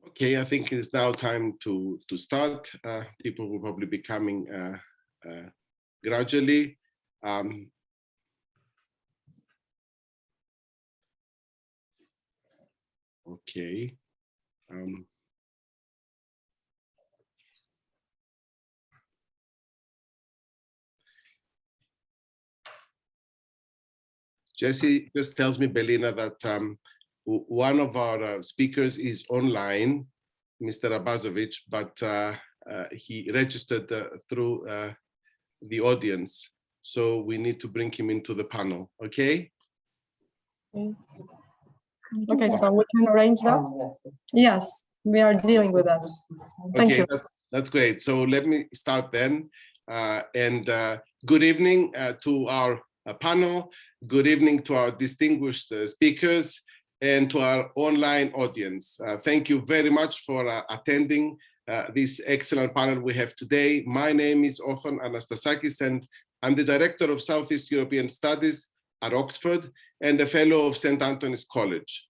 Okay, I think it's now time to start. People will probably be coming gradually. Okay. Jessie just tells me, Belina, that one of our speakers is online, Mr. Abazovic, but he registered through the audience. So we need to bring him into the panel, okay? Okay, so we can arrange that? Yes, we are dealing with that. Thank you. That's great. So let me start then. Good evening to our panel. Good evening to our distinguished speakers and to our online audience. Thank you very much for attending this excellent panel we have today. My name is Othon Anastasakis, and I'm the Director of Southeast European Studies at Oxford and a Fellow of St. Antony's College.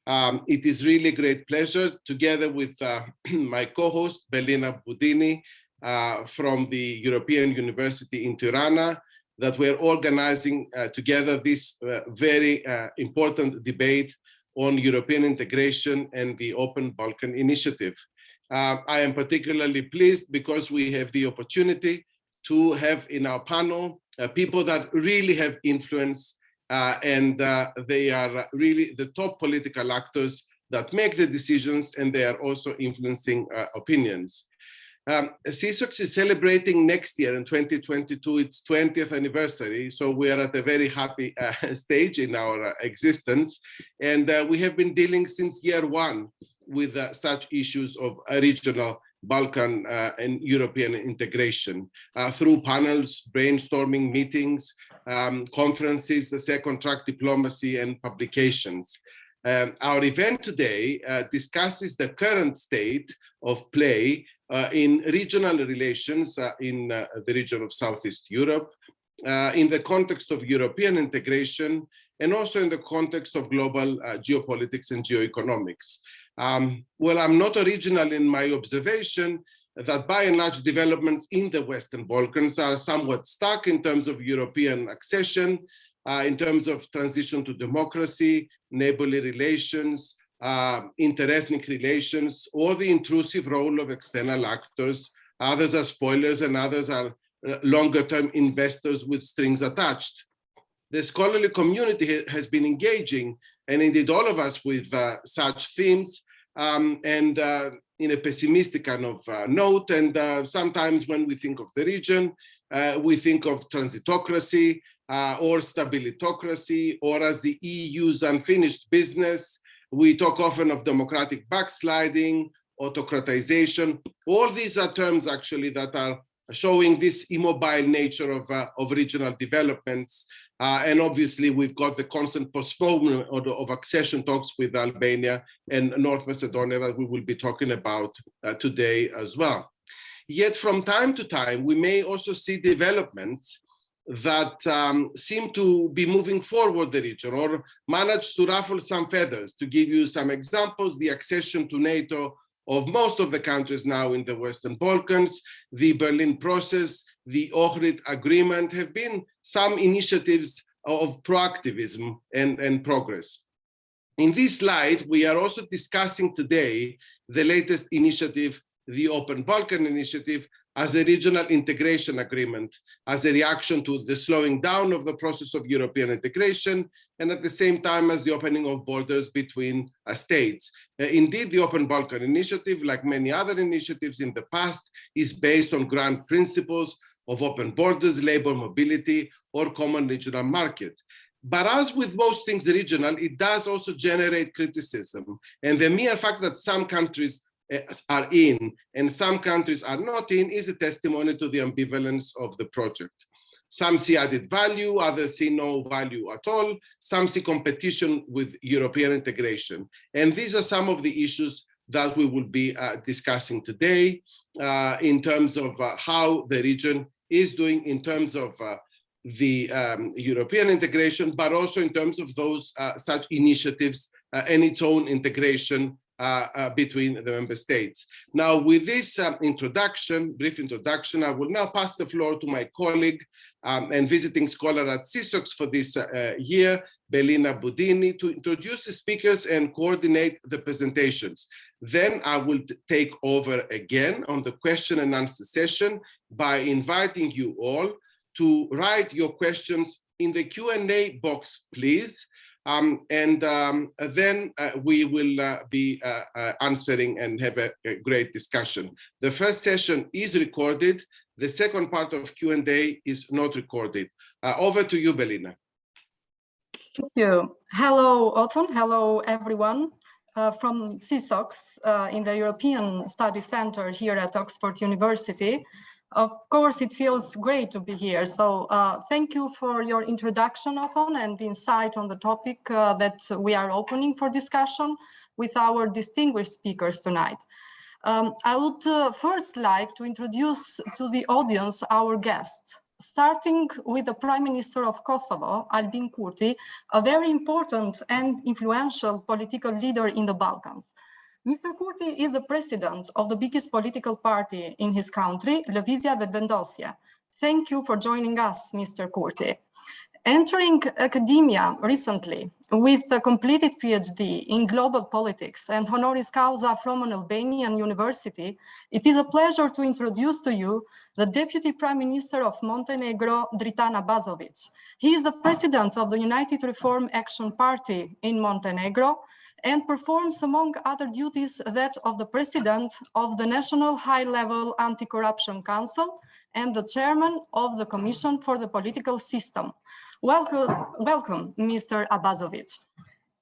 It is really a great pleasure, together with my co-host, Belina Budini, from the European University in Tirana, that we're organizing together this very important debate on European integration and the Open Balkan Initiative. I am particularly pleased because we have the opportunity to have in our panel people that really have influence and they are really the top political actors that make the decisions, and they are also influencing opinions. CSOX is celebrating next year in 2022 its 20th anniversary, so we are at a very happy stage in our existence, and we have been dealing since year one with such issues of regional Balkan and European integration through panels, brainstorming meetings, conferences, second track diplomacy, and publications. Our event today discusses the current state of play in regional relations in the region of Southeast Europe, in the context of European integration, and also in the context of global geopolitics and geoeconomics. Well, I'm not original in my observation that by and large developments in the Western Balkans are somewhat stuck in terms of European accession, in terms of transition to democracy, neighborly relations, interethnic relations, or the intrusive role of external actors. Others are spoilers and others are longer-term investors with strings attached. The scholarly community has been engaging, and indeed all of us, with such themes, and in a pessimistic kind of note. And sometimes when we think of the region, we think of transitocracy or stabilitocracy, or as the EU's unfinished business. We talk often of democratic backsliding, autocratization. All these are terms actually that are showing this immobile nature of regional developments. And obviously we've got the constant postponement of accession talks with Albania and North Macedonia that we will be talking about today as well. Yet from time to time, we may also see developments that seem to be moving forward the region or manage to ruffle some feathers. To give you some examples, the accession to NATO of most of the countries now in the Western Balkans, the Berlin process, the Ohrid agreement have been some initiatives of proactivism and progress. In this light, we are also discussing today the latest initiative, the Open Balkan Initiative, as a regional integration agreement, as a reaction to the slowing down of the process of European integration, and at the same time as the opening of borders between states. Indeed, the Open Balkan Initiative, like many other initiatives in the past, is based on grand principles of open borders, labor mobility, or common regional market. But as with most things regional, it does also generate criticism. And the mere fact that some countries are in and some countries are not in is a testimony to the ambivalence of the project. Some see added value, others see no value at all. Some see competition with European integration. And these are some of the issues that we will be discussing today in terms of how the region is doing in terms of the European integration, but also in terms of those such initiatives and its own integration between the member states. Now, with this brief introduction, I will now pass the floor to my colleague and visiting scholar at CSOX for this year, Belina Budini, to introduce the speakers and coordinate the presentations. Then I will take over again on the question and answer session by inviting you all to write your questions in the Q&A box, please. Then we will be answering and have a great discussion. The first session is recorded. The second part of Q&A is not recorded. Over to you, Belina. Thank you. Hello, Othon. Hello, everyone. From CSOX in the European Study Center here at Oxford University. Of course, it feels great to be here. So thank you for your introduction, Othon, and insight on the topic that we are opening for discussion with our distinguished speakers tonight. I would first like to introduce to the audience our guests, starting with the Prime Minister of Kosovo, Albin Kurti, a very important and influential political leader in the Balkans. Mr. Kurti is the president of the biggest political party in his country, Lëvizja Vetëvendosje. Thank you for joining us, Mr. Kurti. Entering academia recently with a completed PhD in global politics and honoris causa from an Albanian university, it is a pleasure to introduce to you the Deputy Prime Minister of Montenegro, Dritan Abazovic. He is the president of the United Reform Action Party in Montenegro and performs, among other duties, that of the president of the National High-Level Anti-Corruption Council and the chairman of the Commission for the Political System. Welcome, Mr. Abazovic.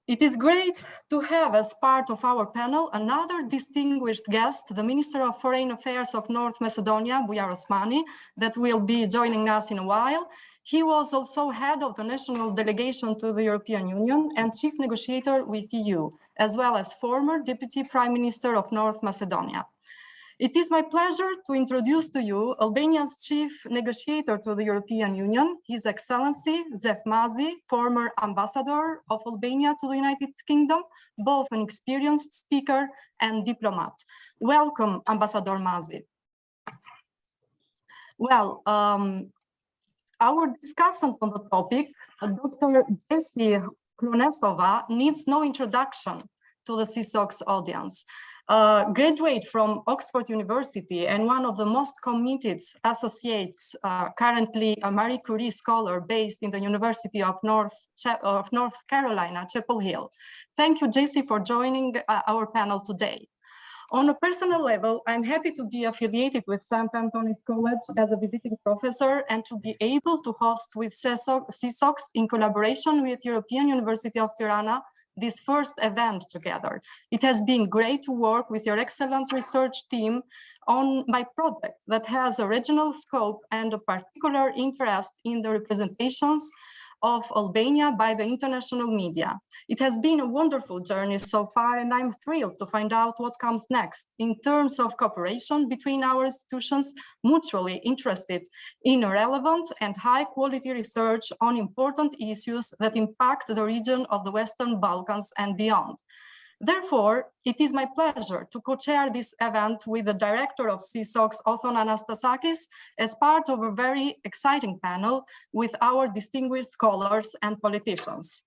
It is great to have as part of our panel another distinguished guest, the Minister of Foreign Affairs of North Macedonia, Bujar Osmani, that will be joining us in a while. He was also head of the national delegation to the European Union and chief negotiator with EU, as well as former Deputy Prime Minister of North Macedonia. It is my pleasure to introduce to you Albania's chief negotiator to the European Union, His Excellency Zef Mazi, former ambassador of Albania to the United Kingdom, both an experienced speaker and diplomat. Welcome, Ambassador Mazi. Well, our discussant on the topic, Dr. Jessie Hronešová, needs no introduction to the CSOX audience. Graduate from Oxford University and one of the most committed associates, currently a Marie Curie scholar based in the University of North Carolina, Chapel Hill. Thank you, Jessie, for joining our panel today. On a personal level, I'm happy to be affiliated with St. Antony's College as a visiting professor and to be able to host with CSOX in collaboration with European University of Tirana this first event together. It has been great to work with your excellent research team on my project that has a regional scope and a particular interest in the representations of Albania by the international media. It has been a wonderful journey so far, and I'm thrilled to find out what comes next in terms of cooperation between our institutions, mutually interested in relevant and high-quality research on important issues that impact the region of the Western Balkans and beyond. Therefore, it is my pleasure to co-chair this event with the director of CSOX, Othon Anastasakis, as part of a very exciting panel with our distinguished scholars and politicians.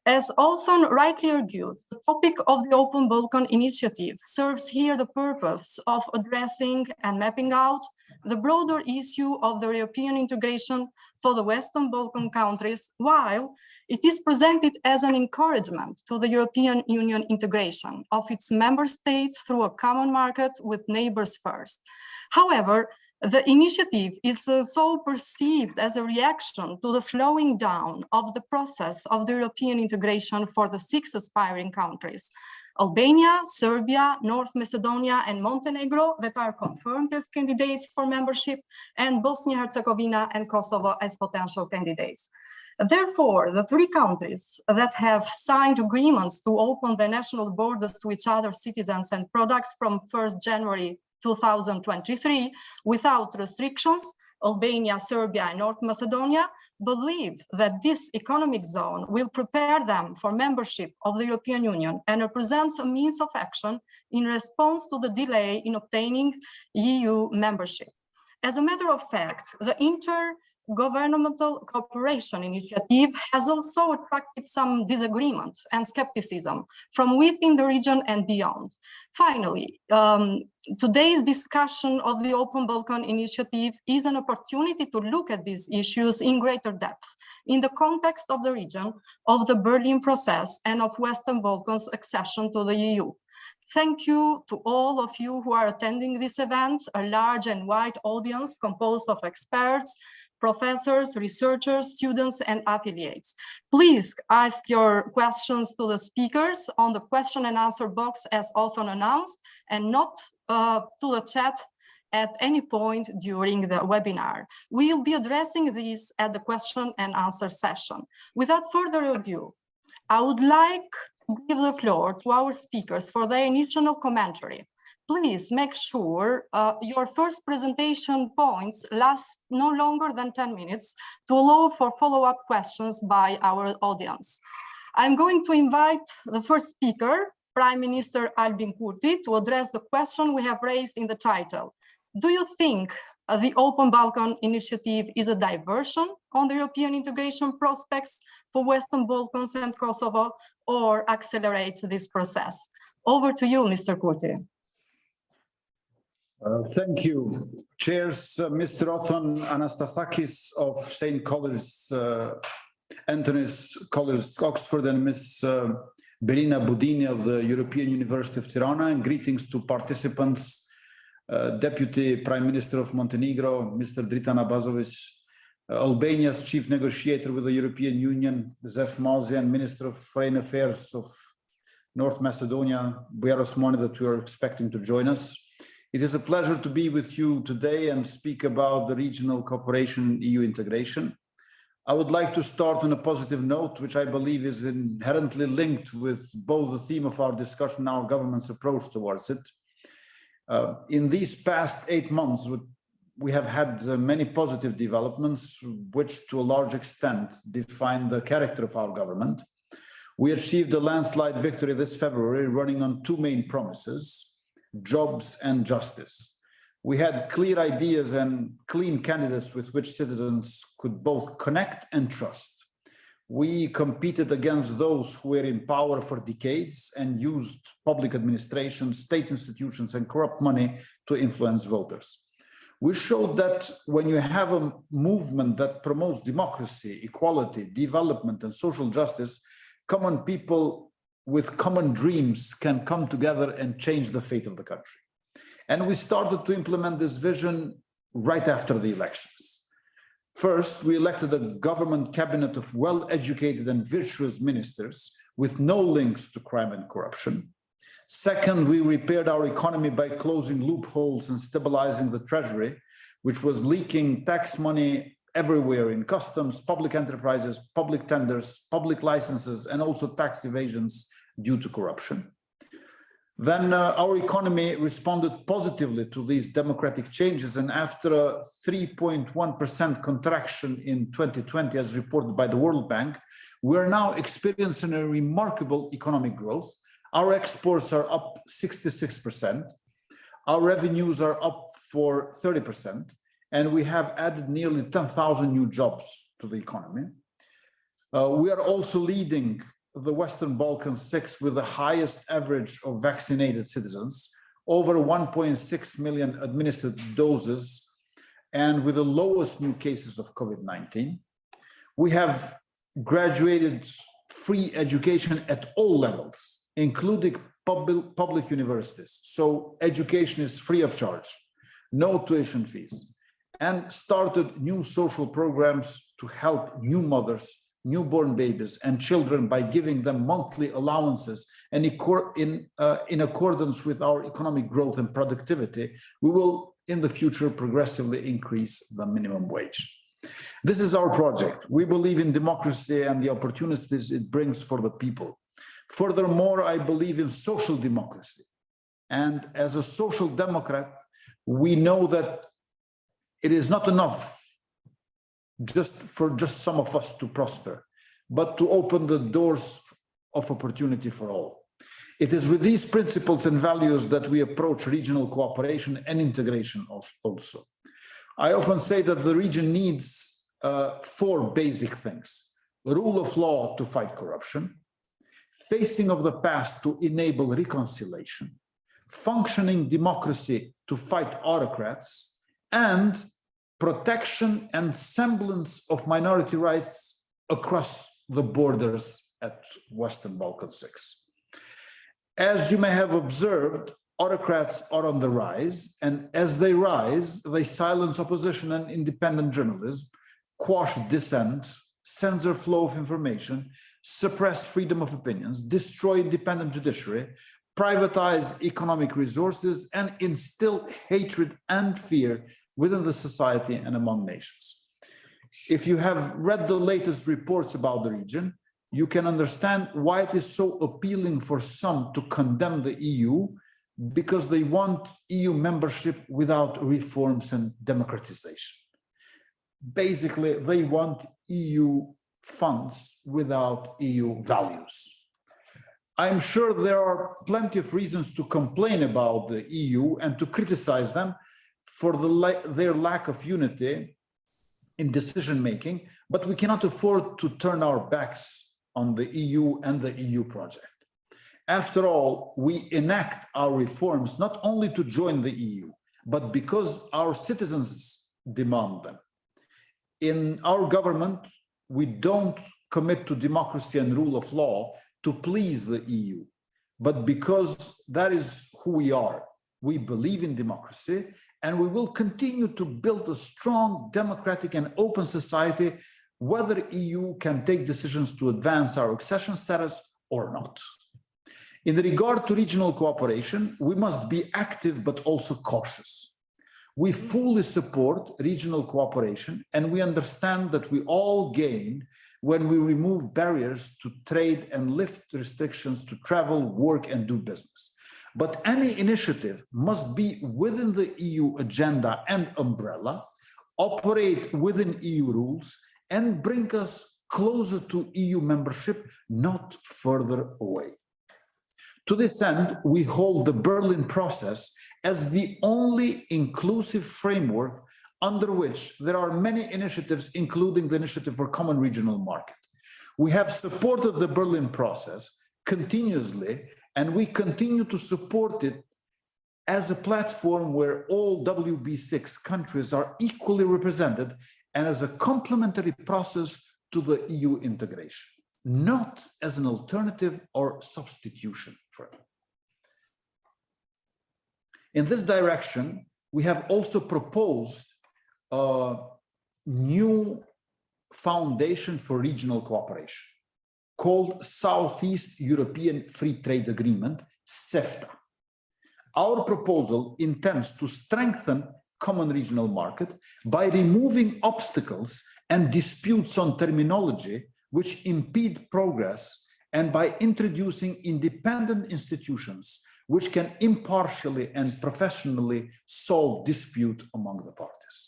As Othon rightly argued, the topic of the Open Balkan Initiative serves here the purpose of addressing and mapping out the broader issue of the European integration for the Western Balkan countries, while it is presented as an encouragement to the European Union integration of its member states through a common market with neighbors first. However, the initiative is so perceived as a reaction to the slowing down of the process of the European integration for the 6 aspiring countries: Albania, Serbia, North Macedonia, and Montenegro that are confirmed as candidates for membership, and Bosnia-Herzegovina and Kosovo as potential candidates. Therefore, the 3 countries that have signed agreements to open their national borders to each other citizens and products from 1st January 2023 without restrictions, Albania, Serbia, and North Macedonia, believe that this economic zone will prepare them for membership of the European Union and represents a means of action in response to the delay in obtaining EU membership. As a matter of fact, the Intergovernmental Cooperation Initiative has also attracted some disagreement and skepticism from within the region and beyond. Finally, today's discussion of the Open Balkan Initiative is an opportunity to look at these issues in greater depth in the context of the region, of the Berlin process, and of Western Balkans' accession to the EU. Thank you to all of you who are attending this event, a large and wide audience composed of experts, professors, researchers, students, and affiliates. Please ask your questions to the speakers on the question and answer box as often announced, and not to the chat at any point during the webinar. We'll be addressing these at the question and answer session. Without further ado, I would like to give the floor to our speakers for their initial commentary. Please make sure your first presentation points last no longer than 10 minutes to allow for follow-up questions by our audience. I'm going to invite the first speaker, Prime Minister Albin Kurti, to address the question we have raised in the title. Do you think the Open Balkan Initiative is a diversion on the European integration prospects for Western Balkans and Kosovo, or accelerates this process? Over to you, Mr. Kurti. Thank you. Chairs, Mr. Othon, Anastasakis of St. Colors, Antony's College, Oxford, and Ms. Belina Budini of the European University of Tirana, and greetings to participants, Deputy Prime Minister of Montenegro, Mr. Dritan Abazovic, Albania's Chief Negotiator with the European Union, Mazi, and Minister of Foreign Affairs of North Macedonia, Bujar Osmani, that we are expecting to join us. It is a pleasure to be with you today and speak about the regional cooperation and EU integration. I would like to start on a positive note, which I believe is inherently linked with both the theme of our discussion and our government's approach towards it. In these past 8 months, we have had many positive developments, which to a large extent define the character of our government. We achieved a landslide victory this February, running on 2 main promises: jobs and justice. We had clear ideas and clean candidates with which citizens could both connect and trust. We competed against those who were in power for decades and used public administration, state institutions, and corrupt money to influence voters. We showed that when you have a movement that promotes democracy, equality, development, and social justice, common people with common dreams can come together and change the fate of the country. And we started to implement this vision right after the elections. First, we elected a government cabinet of well-educated and virtuous ministers with no links to crime and corruption. Second, we repaired our economy by closing loopholes and stabilizing the treasury, which was leaking tax money everywhere in customs, public enterprises, public tenders, public licenses, and also tax evasions due to corruption. Then our economy responded positively to these democratic changes, and after a 3.1% contraction in 2020, as reported by the World Bank, we are now experiencing a remarkable economic growth. Our exports are up 66%, our revenues are up for 30%, and we have added nearly 10,000 new jobs to the economy. We are also leading the Western Balkans 6 with the highest average of vaccinated citizens, over 1.6 million administered doses, and with the lowest new cases of COVID-19. We have graduated free education at all levels, including public universities. So education is free of charge, no tuition fees, and started new social programs to help new mothers, newborn babies, and children by giving them monthly allowances. And in accordance with our economic growth and productivity, we will in the future progressively increase the minimum wage. This is our project. We believe in democracy and the opportunities it brings for the people. Furthermore, I believe in social democracy. And as a social democrat, we know that it is not enough just some of us to prosper, but to open the doors of opportunity for all. It is with these principles and values that we approach regional cooperation and integration also. I often say that the region needs 4 basic things: rule of law to fight corruption, facing of the past to enable reconciliation, functioning democracy to fight autocrats, and protection and semblance of minority rights across the borders at Western Balkan 6. As you may have observed, autocrats are on the rise, and as they rise, they silence opposition and independent journalism, quash dissent, censor flow of information, suppress freedom of opinions, destroy independent judiciary, privatize economic resources, and instill hatred and fear within the society and among nations. If you have read the latest reports about the region, you can understand why it is so appealing for some to condemn the EU, because they want EU membership without reforms and democratization. Basically, they want EU funds without EU values. I'm sure there are plenty of reasons to complain about the EU and to criticize them for their lack of unity in decision-making, but we cannot afford to turn our backs on the EU and the EU project. After all, we enact our reforms not only to join the EU, but because our citizens demand them. In our government, we don't commit to democracy and rule of law to please the EU, but because that is who we are. We believe in democracy, and we will continue to build a strong, democratic and open society, whether EU can take decisions to advance our accession status or not. In regard to regional cooperation, we must be active but also cautious. We fully support regional cooperation, and we understand that we all gain when we remove barriers to trade and lift restrictions to travel, work, and do business. But any initiative must be within the EU agenda and umbrella, operate within EU rules, and bring us closer to EU membership, not further away. To this end, we hold the Berlin process as the only inclusive framework under which there are many initiatives, including the Initiative for Common Regional Market. We have supported the Berlin process continuously, and we continue to support it as a platform where all WB6 countries are equally represented and as a complementary process to the EU integration, not as an alternative or substitution for it. In this direction, we have also proposed a new foundation for regional cooperation called Southeast European Free Trade Agreement, CEFTA. Our proposal intends to strengthen common regional market by removing obstacles and disputes on terminology which impede progress, and by introducing independent institutions which can impartially and professionally solve dispute among the parties.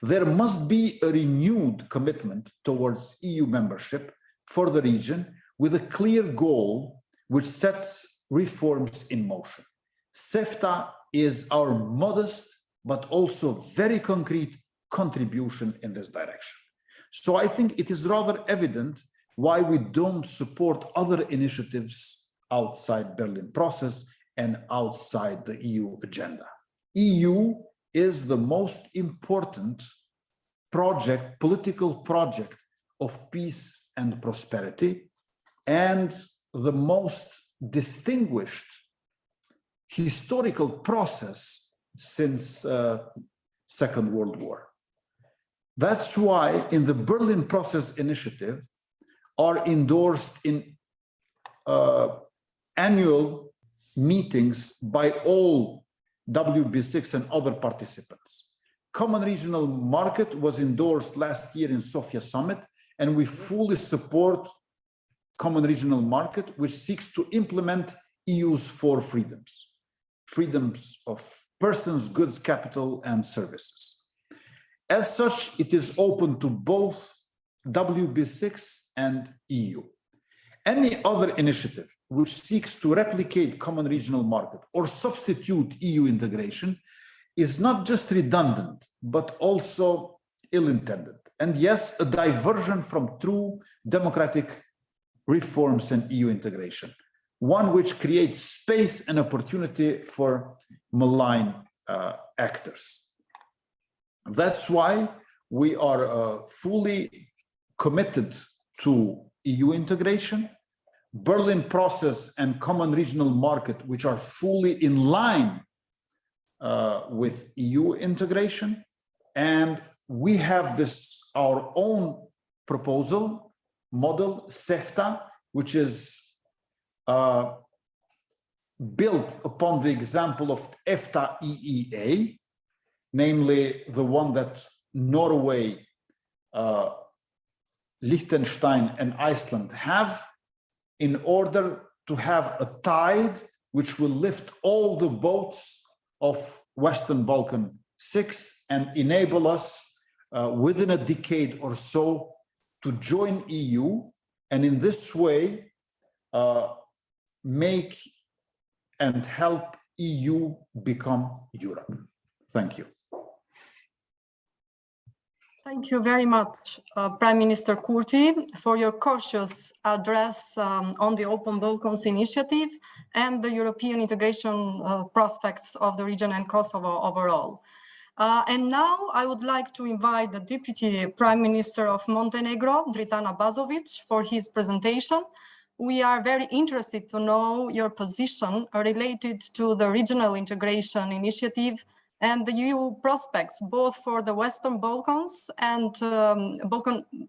There must be a renewed commitment towards EU membership for the region with a clear goal which sets reforms in motion. CEFTA is our modest but also very concrete contribution in this direction. So I think it is rather evident why we don't support other initiatives outside Berlin process and outside the EU agenda. EU is the most important project, political project of peace and prosperity, and the most distinguished historical process since Second World War. That's why in the Berlin Process Initiative are endorsed in annual meetings by all WB6 and other participants. Common Regional Market was endorsed last year in Sofia Summit, and we fully support Common Regional Market, which seeks to implement EU's 4 freedoms. Freedoms of persons, goods, capital, and services. As such, it is open to both WB6 and EU. Any other initiative which seeks to replicate common regional market or substitute EU integration is not just redundant, but also ill-intended. And yes, a diversion from true democratic reforms and EU integration, one which creates space and opportunity for malign actors. That's why we are fully committed to EU integration, Berlin process and common regional market, which are fully in line with EU integration. And we have this, our own proposal, model, CEFTA, which is built upon the example of EFTA EEA, namely the one that Norway, Liechtenstein, and Iceland have, in order to have a tide which will lift all the boats of Western Balkan 6 and enable us within a decade or so to join EU, and in this way make and help EU become Europe. Thank you. Thank you very much, Prime Minister Kurti, for your cautious address on the Open Balkans initiative and the European integration prospects of the region and Kosovo overall. And now I would like to invite the Deputy Prime Minister of Montenegro, Dritan Abazovic, for his presentation. We are very interested to know your position related to the regional integration initiative and the EU prospects, both for the Western Balkans and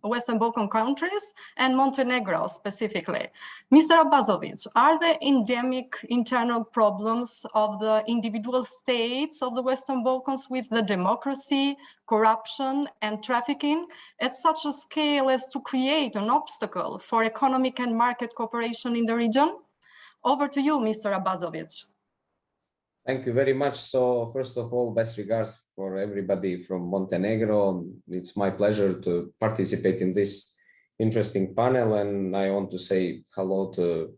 Western Balkan countries and Montenegro specifically. Mr. Abazovic, are there endemic internal problems of the individual states of the Western Balkans with the democracy, corruption, and trafficking at such a scale as to create an obstacle for economic and market cooperation in the region? Over to you, Mr. Abazovic. Thank you very much. So first of all, best regards for everybody from Montenegro. It's my pleasure to participate in this interesting panel, and I want to say hello to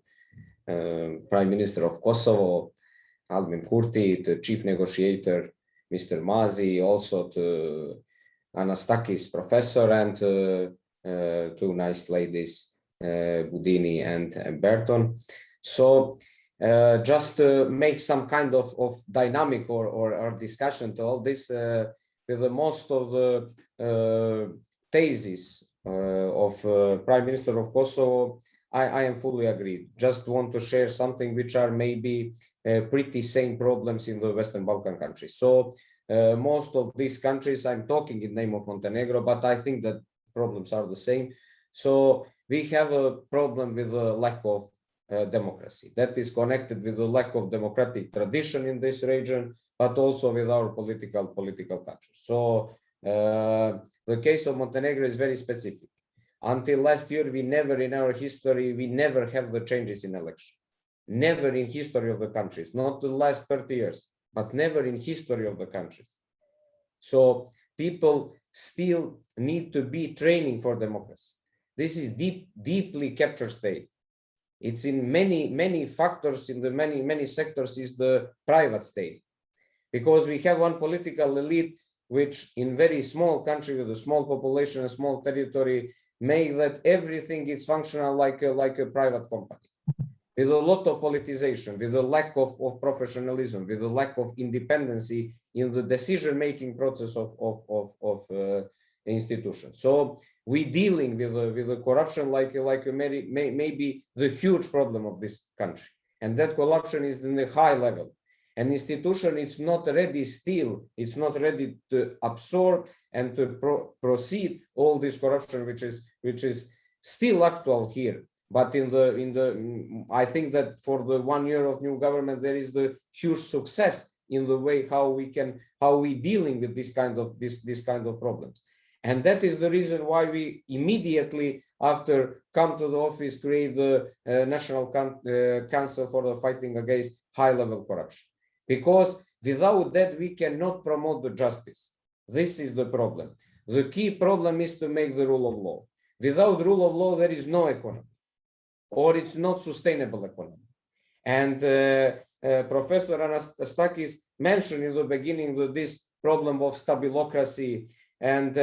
Prime Minister of Kosovo, Albin Kurti, to Chief Negotiator, Mr. Mazi, also to Anastasakis, Professor, and two nice ladies, Budini and Barton. So just to make some kind of dynamic or discussion to all this, with the most of the theses of Prime Minister of Kosovo, I am fully agreed. Just want to share something which are maybe pretty same problems in the Western Balkan countries. So most of these countries, I'm talking in name of Montenegro, but I think that problems are the same. So we have a problem with the lack of democracy that is connected with the lack of democratic tradition in this region, but also with our political culture. So the case of Montenegro is very specific. Until last year, we never in our history, we never have the changes in election. Never in history of the countries, not the last 30 years, but never in history of the countries. So people still need to be training for democracy. This is deeply captured state. It's in many factors, in the many sectors is the private state, because we have one political elite which in very small country with a small population, a small territory, make that everything is functional like a private company, with a lot of politicization, with a lack of professionalism, with a lack of independency in the decision-making process of institutions. So we dealing with the corruption like maybe the huge problem of this country, and that corruption is in a high level. An institution is not ready still, it's not ready to absorb and to proceed all this corruption which is still actual here. But I think that for the 1 year of new government, there is the huge success in the way how we dealing with this kind of problems. And that is the reason why we immediately after come to the office create the National Council for the Fighting Against High-Level Corruption. Because without that, we cannot promote the justice. This is the problem. The key problem is to make the rule of law. Without rule of law, there is no economy, or it's not sustainable economy. And Professor Anastasakis mentioned in the beginning that this problem of stabilocracy and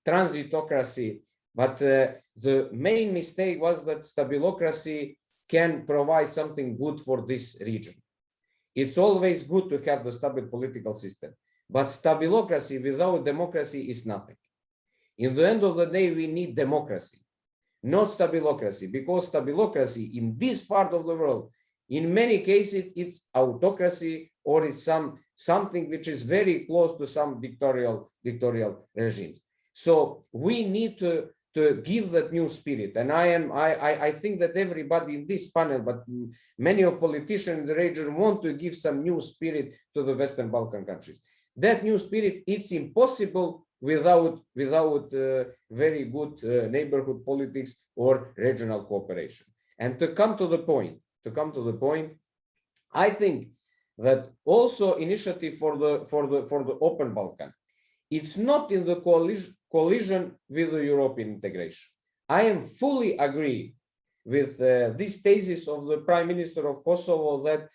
transitocracy, but the main mistake was that stabilocracy can provide something good for this region. It's always good to have the stable political system, but stabilocracy without democracy is nothing. In the end of the day, we need democracy, not stabilocracy, because stabilocracy in this part of the world, in many cases, it's autocracy, or it's something which is very close to some dictatorial regimes. So we need to give that new spirit. And I think that everybody in this panel, but many of politicians in the region, want to give some new spirit to the Western Balkan countries. That new spirit, it's impossible without very good neighborhood politics or regional cooperation. And to come to the point, I think that also initiative for the Open Balkan, it's not in the collision with the European integration. I am fully agree with this thesis of the Prime Minister of Kosovo that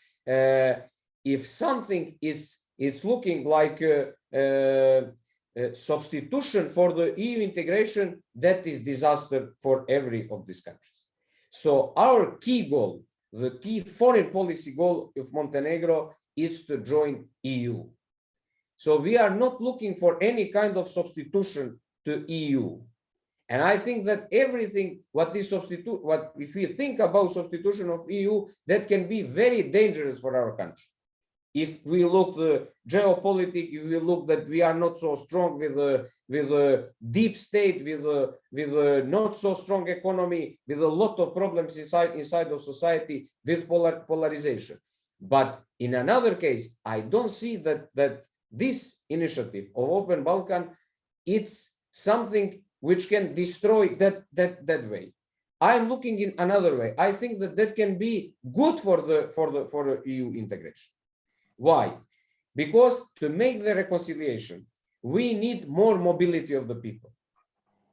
if something it's looking like a substitution for the EU integration, that is disaster for every of these countries. So our key goal, the key foreign policy goal of Montenegro, is to join EU. So we are not looking for any kind of substitution to EU. And I think that everything, if we think about substitution of EU, that can be very dangerous for our country. If we look the geopolitics, if we look that we are not so strong with a deep state, with a not so strong economy, with a lot of problems inside of society, with polarization. But in another case, I don't see that this initiative of Open Balkan, it's something which can destroy that way. I'm looking in another way. I think that can be good for the EU integration. Why? Because to make the reconciliation, we need more mobility of the people.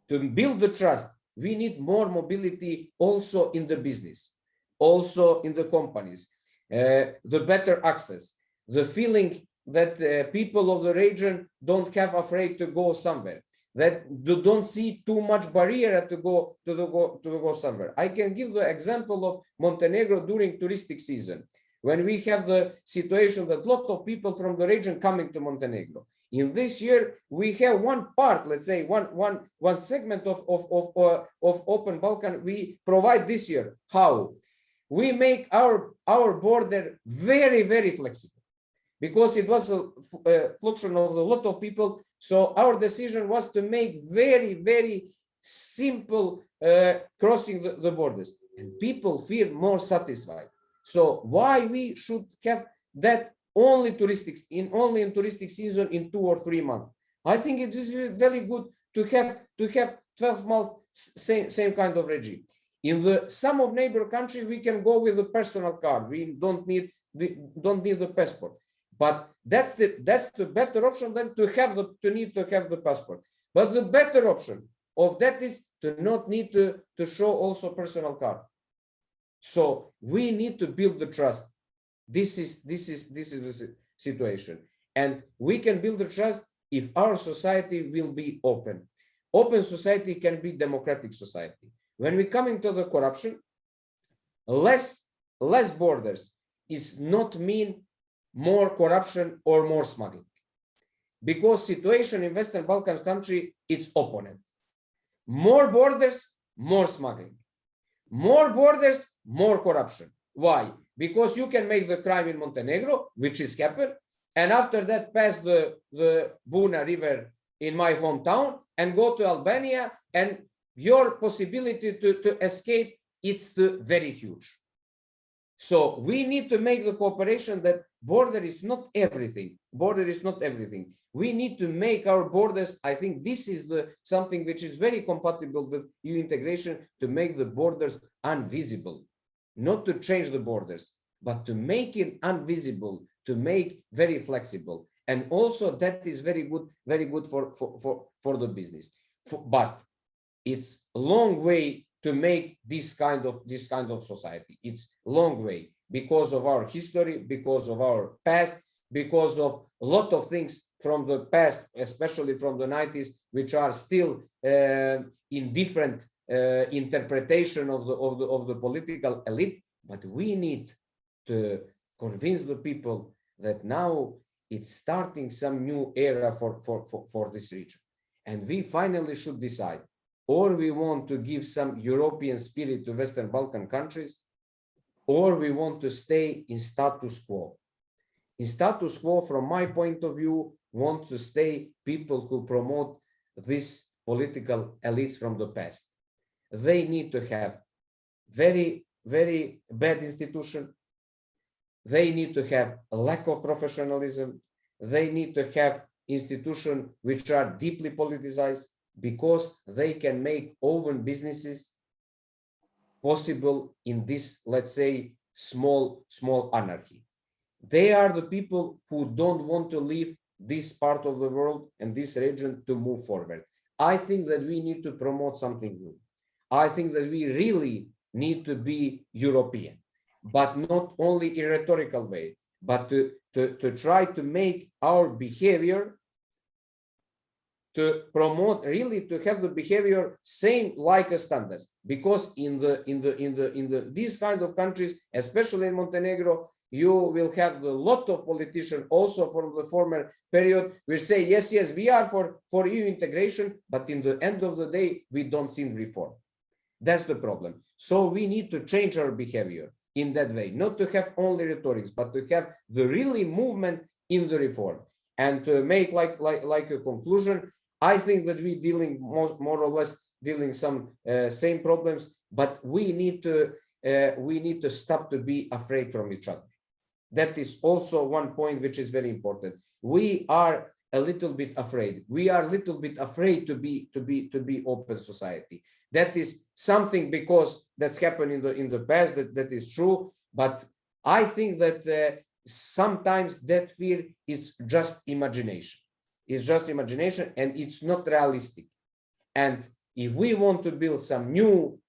To build the trust, we need more mobility also in the business, also in the companies, the better access, the feeling that people of the region don't have afraid to go somewhere, that don't see too much barrier to go somewhere. I can give the example of Montenegro during touristic season, when we have the situation that a lot of people from the region coming to Montenegro. In this year, we have one part, let's say one segment of Open Balkan we provide this year. How? We make our border very, very flexible, because it was a function of a lot of people. So our decision was to make very, very simple crossing the borders, and people feel more satisfied. So why we should have that only in touristic season in 2 or 3 months? I think it is very good to have 12 months same kind of regime. In some of neighbor countries, we can go with a personal card. We don't need the passport. But that's the better option than to need to have the passport. But the better option of that is to not need to show also personal card. So we need to build the trust. This is the situation, and we can build the trust if our society will be open. Open society can be democratic society. When we come into the corruption, less borders is not mean more corruption or more smuggling, because situation in Western Balkans country, it's opponent. More borders, more smuggling. More borders, more corruption. Why? Because you can make the crime in Montenegro, which is happened, and after that pass the Buna River in my hometown and go to Albania, and your possibility to escape, it's very huge. So we need to make the cooperation that border is not everything. Border is not everything. We need to make our borders. I think this is something which is very compatible with EU integration, to make the borders invisible, not to change the borders, but to make it invisible, to make very flexible. And also that is very good for the business. But it's a long way to make this kind of society. It's long way because of our history, because of our past, because of a lot of things from the past, especially from the 90s, which are still in different interpretation of the political elite. But we need to convince the people that now it's starting some new era for this region. And we finally should decide, or we want to give some European spirit to Western Balkan countries, or we want to stay in status quo. In status quo, from my point of view, want to stay people who promote these political elites from the past. They need to have very, very bad institution. They need to have a lack of professionalism. They need to have institutions which are deeply politicized, because they can make open businesses possible in this, let's say, small anarchy. They are the people who don't want to leave this part of the world and this region to move forward. I think that we need to promote something new. I think that we really need to be European, but not only in a rhetorical way, but to try to make our behavior, to promote, really to have the behavior same like a standards. Because in these kind of countries, especially in Montenegro, you will have a lot of politicians also from the former period will say, yes, we are for EU integration, but in the end of the day, we don't see reform. That's the problem. So we need to change our behavior in that way, not to have only rhetorics, but to have the really movement in the reform. And to make like a conclusion, I think that we dealing more or less dealing some same problems, but we need to stop to be afraid from each other. That is also one point which is very important. We are a little bit afraid. We are a little bit afraid to be open society. That is something because that's happened in the past. That is true. But I think that sometimes that fear is just imagination. It's just imagination, and it's not realistic. And if we want to build some new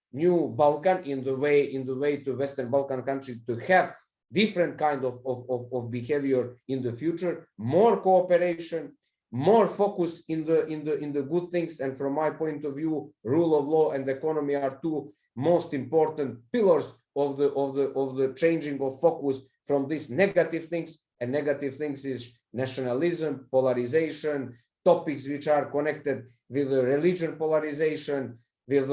Balkan in the way to Western Balkan countries to have different kind of behavior in the future, more cooperation, more focus in the good things. And from my point of view, rule of law and economy are two most important pillars of the changing of focus from these negative things. And negative things is nationalism, polarization, topics which are connected with the religion polarization, with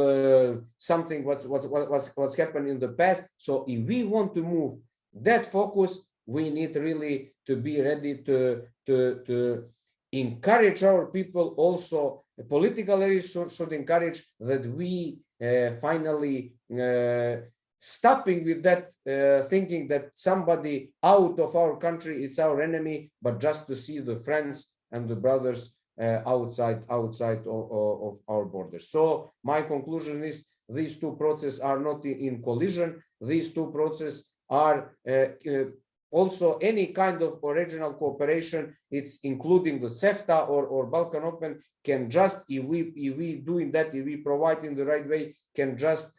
something what's happened in the past. So if we want to move that focus, we need really to be ready to encourage our people. Also, political elites should encourage that we finally stopping with that thinking that somebody out of our country is our enemy, but just to see the friends and the brothers outside of our borders. So my conclusion is these two processes are not in collision. These two processes are also any kind of regional cooperation. It's including the CEFTA or Balkan Open can just, if we doing that, if we provide in the right way, can just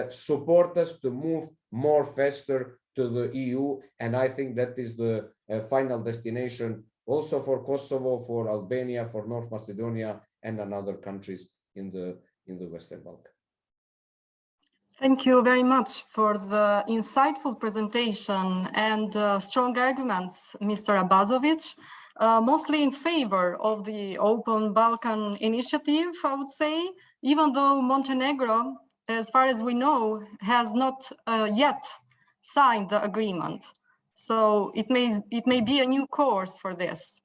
support us to move more faster to the EU. And I think that is the final destination also for Kosovo, for Albania, for North Macedonia, and another countries in the Western Balkans. Thank you very much for the insightful presentation and strong arguments, Mr. Abazovic, mostly in favor of the Open Balkan Initiative, I would say, even though Montenegro, as far as we know, has not yet signed the agreement. So it may be a new course for this.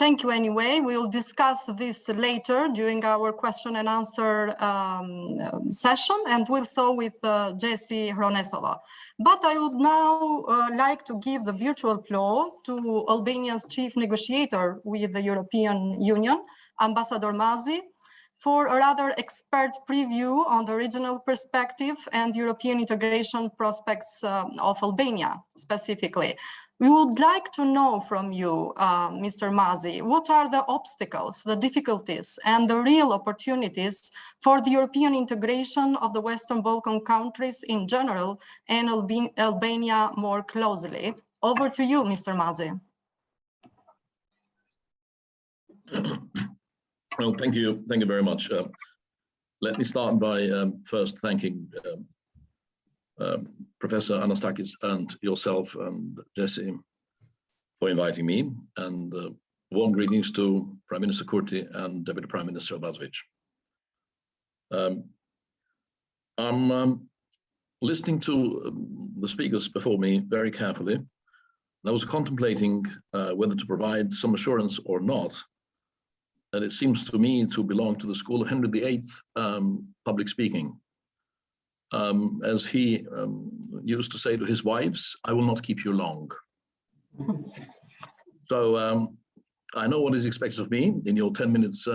Thank you anyway. We'll discuss this later during our question and answer session, and we'll so with Jessie Hronešová. But I would now like to give the virtual floor to Albania's chief negotiator with the European Union, Ambassador Mazi, for a rather expert preview on the regional perspective and European integration prospects of Albania specifically. We would like to know from you, Mr. Mazi, what are the obstacles, the difficulties, and the real opportunities for the European integration of the Western Balkan countries in general and Albania more closely? Over to you, Mr. Mazi. Well, thank you very much. Let me start by first thanking Professor Anastasakis and yourself and Jessie for inviting me, and warm greetings to Prime Minister Kurti and Deputy Prime Minister Abazovic. I'm listening to the speakers before me very carefully. I was contemplating whether to provide some assurance or not, that it seems to me to belong to the school of Henry VIII public speaking. As he used to say to his wives, I will not keep you long. So I know what is expected of me in your 10 minutes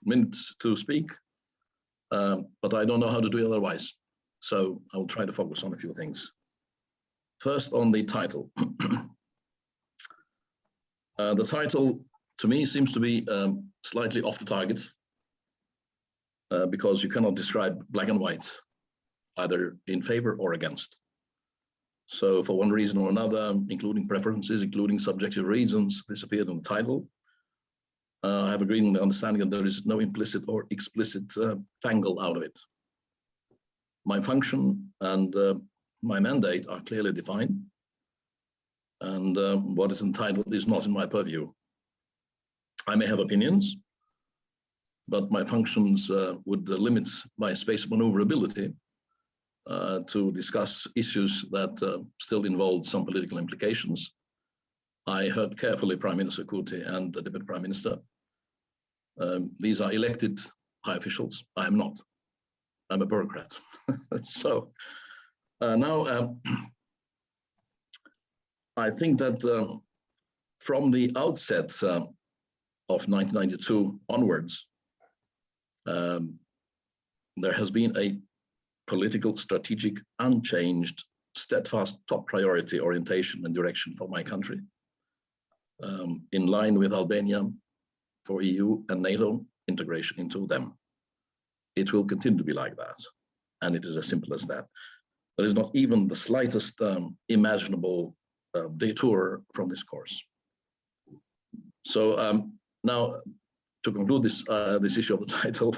minutes to speak, but I don't know how to do it otherwise. So I will try to focus on a few things. First, on the title. The title, to me, seems to be slightly off the target because you cannot describe black and white, either in favor or against. So for one reason or another, including preferences, including subjective reasons, this appeared in the title. I have a green understanding that there is no implicit or explicit tangle out of it. My function and my mandate are clearly defined, and what is entitled is not in my purview. I may have opinions, but my functions would limit my space of maneuverability to discuss issues that still involve some political implications. I heard carefully Prime Minister Kurti and the Deputy Prime Minister. These are elected high officials. I am not. I'm a bureaucrat. So now I think that from the outset of 1992 onwards, there has been a political, strategic, unchanged, steadfast top priority orientation and direction for my country, in line with Albania for EU and NATO integration into them. It will continue to be like that, and it is as simple as that. There is not even the slightest imaginable detour from this course. So now, to conclude this issue of the title,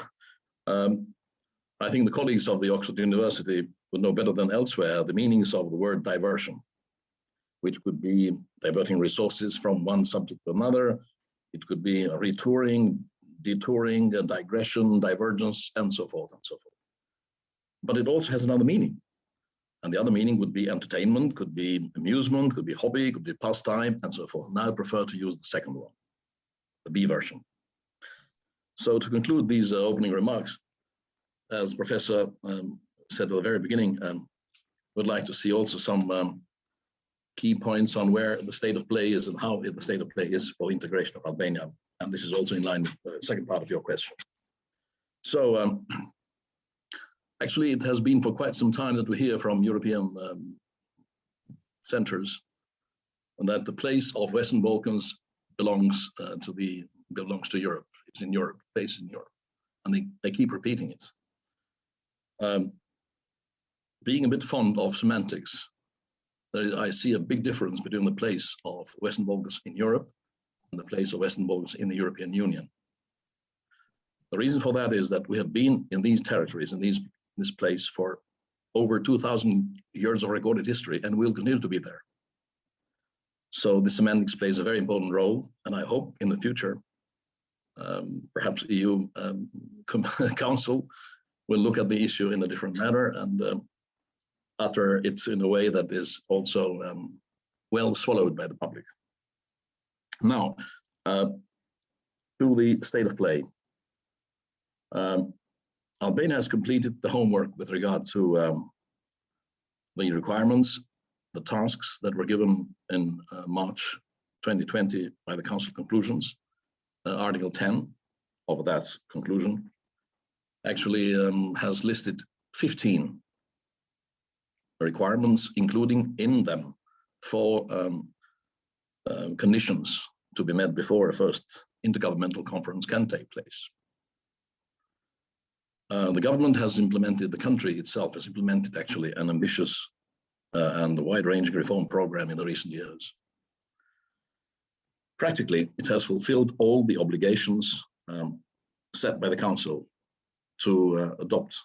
I think the colleagues of the Oxford University would know better than elsewhere the meanings of the word diversion, which could be diverting resources from one subject to another. It could be a retouring, detouring, a digression, divergence, and so forth and so forth. But it also has another meaning. And the other meaning would be entertainment, could be amusement, could be hobby, could be pastime, and so forth. Now I prefer to use the second one, the B version. So to conclude these opening remarks, as Professor said at the very beginning, would like to see also some key points on where the state of play is and how the state of play is for integration of Albania. And this is also in line with the second part of your question. So actually, it has been for quite some time that we hear from European centers that the place of Western Balkans belongs to Europe. It's in Europe, based in Europe, and they keep repeating it. Being a bit fond of semantics, I see a big difference between the place of Western Balkans in Europe and the place of Western Balkans in the European Union. The reason for that is that we have been in these territories, in this place for over 2,000 years of recorded history, and will continue to be there. So the semantics plays a very important role, and I hope in the future, perhaps EU Council will look at the issue in a different manner and utter it in a way that is also well swallowed by the public. Now, to the state of play. Albania has completed the homework with regard to the requirements, the tasks that were given in March 2020 by the Council conclusions, Article 10 of that conclusion actually has listed 15 requirements, including in them 4 conditions to be met before a first intergovernmental conference can take place. The government has implemented, the country itself has implemented actually an ambitious and wide-ranging reform program in the recent years. Practically, it has fulfilled all the obligations set by the Council to adopt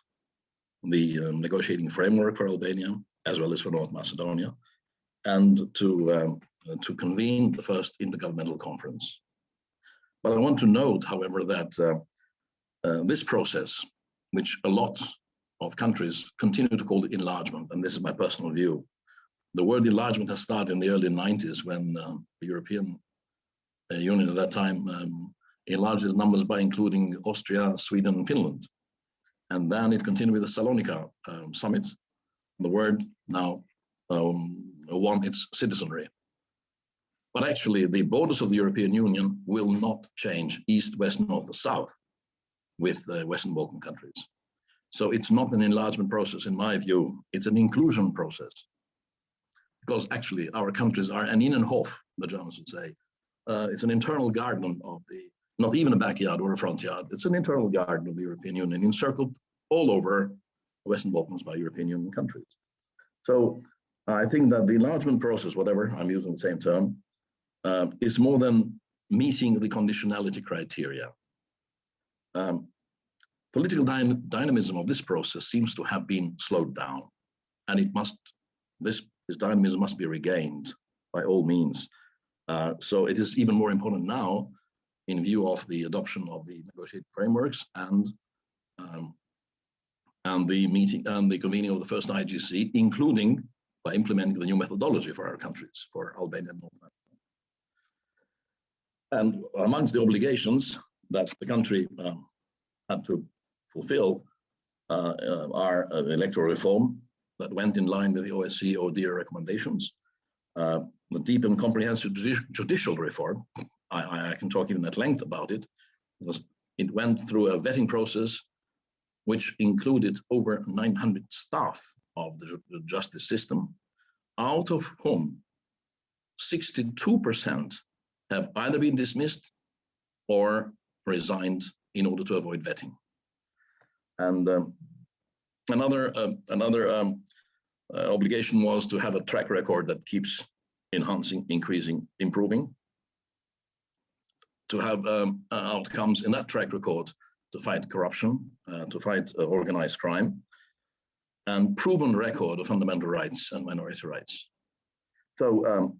the negotiating framework for Albania, as well as for North Macedonia, and to convene the first intergovernmental conference. But I want to note, however, that this process, which a lot of countries continue to call it enlargement, and this is my personal view, the word enlargement has started in the early 90s when the European Union at that time enlarged its numbers by including Austria, Sweden, and Finland. And then it continued with the Salonika summit. The word now won its citizenry. But actually, the borders of the European Union will not change east, west, north, or south with the Western Balkan countries. So it's not an enlargement process, in my view. It's an inclusion process. Because actually, our countries are an Innenhof, the Germans would say. It's an internal garden of the, not even a backyard or a front yard. It's an internal garden of the European Union, encircled all over the Western Balkans by European Union countries. So I think that the enlargement process, whatever, I'm using the same term, is more than meeting the conditionality criteria. Political dynamism of this process seems to have been slowed down, and it must, this dynamism must be regained by all means. So it is even more important now in view of the adoption of the negotiated frameworks and the meeting and the convening of the first IGC, including by implementing the new methodology for our countries, for Albania and North Macedonia. And amongst the obligations that the country had to fulfill are electoral reform that went in line with the OSCE ODIHR recommendations, the deep and comprehensive judicial reform. I can talk even at length about it, because it went through a vetting process which included over 900 staff of the justice system, out of whom 62% have either been dismissed or resigned in order to avoid vetting. And another obligation was to have a track record that keeps enhancing, increasing, improving, to have outcomes in that track record to fight corruption, to fight organized crime, and proven record of fundamental rights and minority rights. So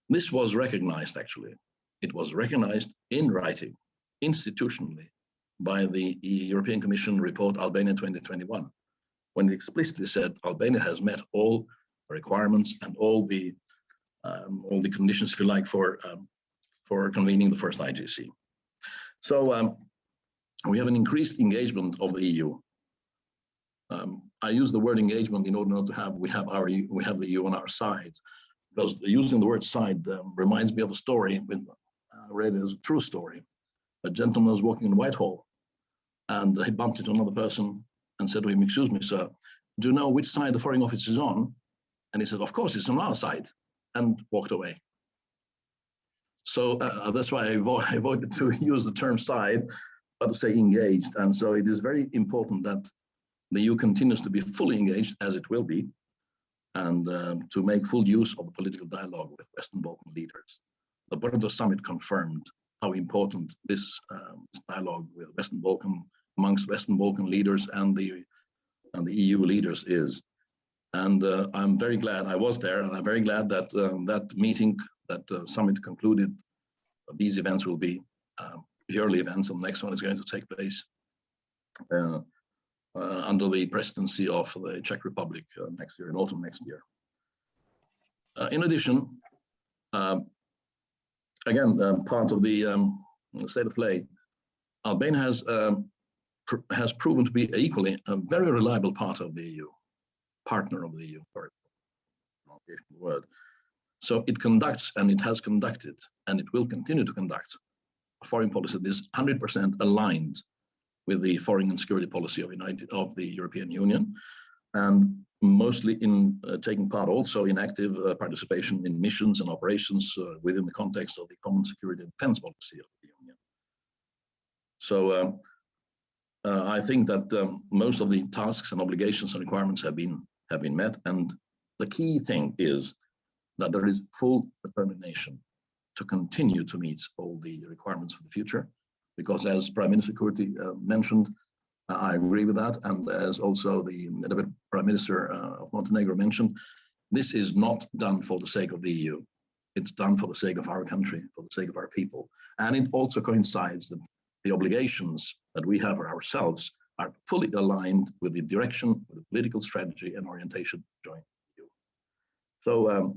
this was recognized, actually. It was recognized in writing, institutionally, by the European Commission report Albania 2021, when it explicitly said Albania has met all the requirements and all the conditions, if you like, for convening the first IGC. So we have an increased engagement of the EU. I use the word engagement in order not to have we have the EU on our side, because using the word side reminds me of a story I read as a true story. A gentleman was walking in Whitehall, and he bumped into another person and said to him, "Excuse me, sir, do you know which side the Foreign Office is on?" And he said, "Of course, it's on our side," and walked away. So that's why I avoided to use the term side, but to say engaged. And so it is very important that the EU continues to be fully engaged, as it will be, and to make full use of the political dialogue with Western Balkan leaders. The Barton summit confirmed how important this dialogue with Western Balkan, amongst Western Balkan leaders and the EU leaders is. And I'm very glad I was there, and I'm very glad that that meeting, that summit concluded. These events will be yearly events, and the next one is going to take place under the presidency of the Czech Republic next year, in autumn next year. In addition, again, part of the state of play, Albania has proven to be equally a very reliable part of the EU, partner of the EU, word. So it conducts, and it has conducted, and it will continue to conduct a foreign policy that is 100% aligned with the foreign and security policy of the European Union, and mostly in taking part also in active participation in missions and operations within the context of the common security and defense policy of the Union. So I think that most of the tasks and obligations and requirements have been met, and the key thing is that there is full determination to continue to meet all the requirements for the future, because as Prime Minister Kurti mentioned, I agree with that, and as also the Deputy Prime Minister of Montenegro mentioned, this is not done for the sake of the EU. It's done for the sake of our country, for the sake of our people. And it also coincides that the obligations that we have for ourselves are fully aligned with the direction, with the political strategy and orientation to join the EU. So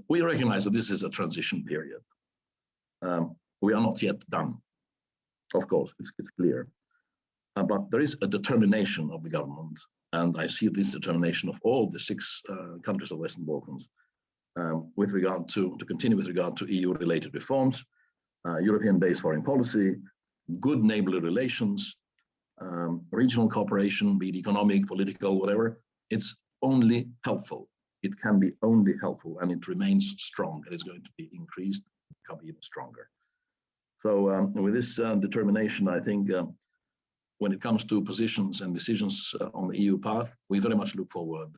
we recognize that this is a transition period. We are not yet done. Of course, it's clear. But there is a determination of the government, and I see this determination of all the 6 countries of Western Balkans with regard to continue with regard to EU-related reforms, European-based foreign policy, good neighborly relations, regional cooperation, be it economic, political, whatever. It's only helpful. It can be only helpful, and it remains strong. It is going to be increased, become even stronger. So with this determination, I think when it comes to positions and decisions on the EU path, we very much look forward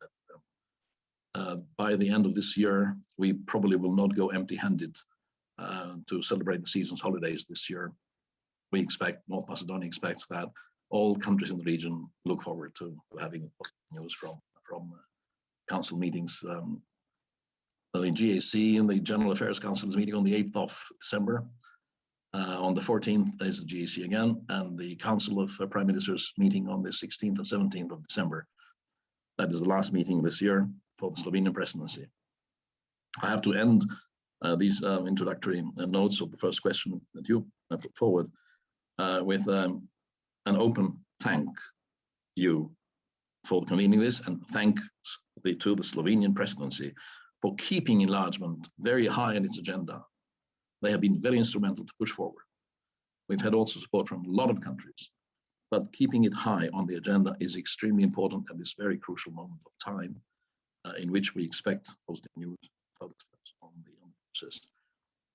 that by the end of this year, we probably will not go empty-handed to celebrate the season's holidays this year. We expect, North Macedonia expects that all countries in the region look forward to having news from council meetings. The GAC and the General Affairs Council is meeting on the 8th of December. On the 14th is the GAC again, and the Council of Prime Ministers meeting on the 16th and 17th of December. That is the last meeting this year for the Slovenian presidency. I have to end these introductory notes of the first question that you put forward with an open thank you for convening this, and thanks to the Slovenian presidency for keeping enlargement very high on its agenda. They have been very instrumental to push forward. We've had also support from a lot of countries, but keeping it high on the agenda is extremely important at this very crucial moment of time in which we expect positive news, further steps on the process.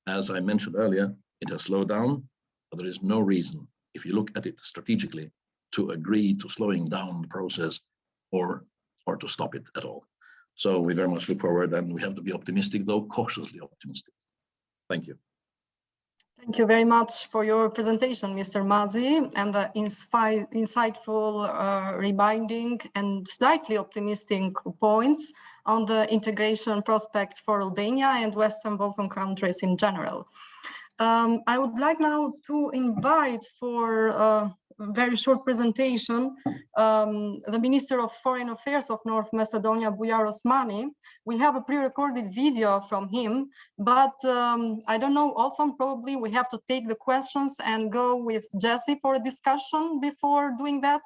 As I mentioned earlier, it has slowed down, but there is no reason, if you look at it strategically, to agree to slowing down the process or to stop it at all. So we very much look forward, and we have to be optimistic, though cautiously optimistic. Thank you. Thank you very much for your presentation, Mr. Mazi, and the insightful, reminding and slightly optimistic points on the integration prospects for Albania and Western Balkan countries in general. I would like now to invite for a very short presentation the Minister of Foreign Affairs of North Macedonia, Bujar Osmani. We have a pre-recorded video from him, but I don't know, Othon, probably we have to take the questions and go with Jessie for a discussion before doing that.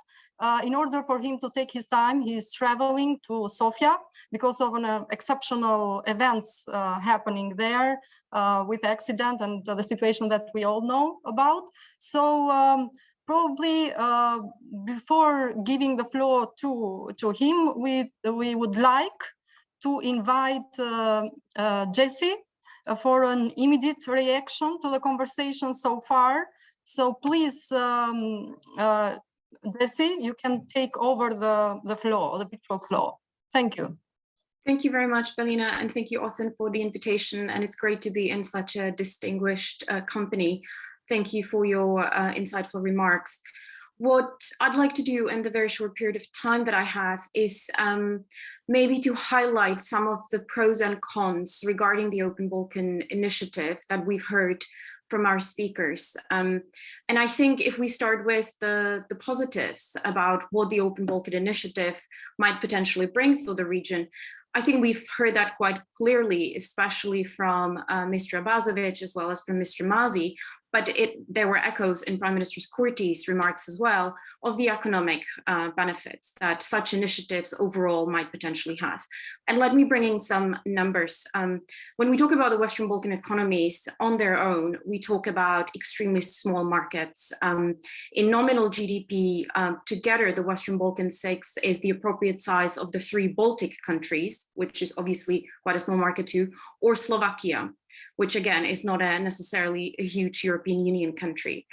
In order for him to take his time, he is traveling to Sofia because of an exceptional events happening there with accident and the situation that we all know about. So probably before giving the floor to him, we would like to invite Jessie for an immediate reaction to the conversation so far. So please, Jessie, you can take over the floor, the virtual floor. Thank you. Thank you very much, Belina, and thank you, Othon, for the invitation. And it's great to be in such a distinguished company. Thank you for your insightful remarks. What I'd like to do in the very short period of time that I have is maybe to highlight some of the pros and cons regarding the Open Balkan initiative that we've heard from our speakers. And I think if we start with the positives about what the Open Balkan initiative might potentially bring for the region, I think we've heard that quite clearly, especially from Mr. Abazovic as well as from Mr. Mazi, but there were echoes in Prime Minister Kurti's remarks as well of the economic benefits that such initiatives overall might potentially have. And let me bring in some numbers. When we talk about the Western Balkan economies on their own, we talk about extremely small markets. In nominal GDP, together, the Western Balkan 6 is the appropriate size of the 3 Baltic countries, which is obviously quite a small market too, or Slovakia, which again is not necessarily a huge European Union country.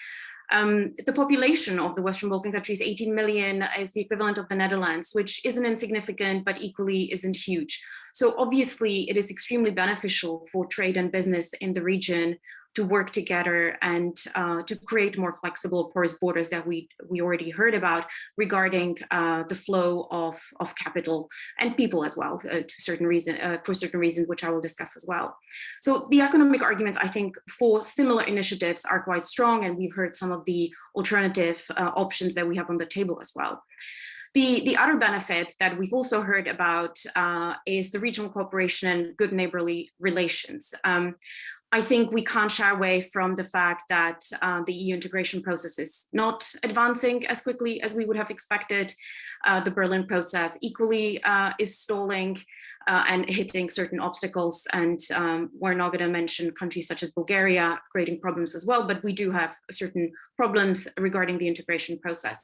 The population of the Western Balkan countries, 18 million, is the equivalent of the Netherlands, which isn't insignificant, but equally isn't huge. So obviously it is extremely beneficial for trade and business in the region to work together and to create more flexible porous borders that we already heard about regarding the flow of capital and people as well for certain reasons, which I will discuss as well. So the economic arguments, I think, for similar initiatives are quite strong, and we've heard some of the alternative options that we have on the table as well. The other benefit that we've also heard about is the regional cooperation and good neighborly relations. I think we can't shy away from the fact that the EU integration process is not advancing as quickly as we would have expected. The Berlin process equally is stalling and hitting certain obstacles. And we're not going to mention countries such as Bulgaria creating problems as well, but we do have certain problems regarding the integration process.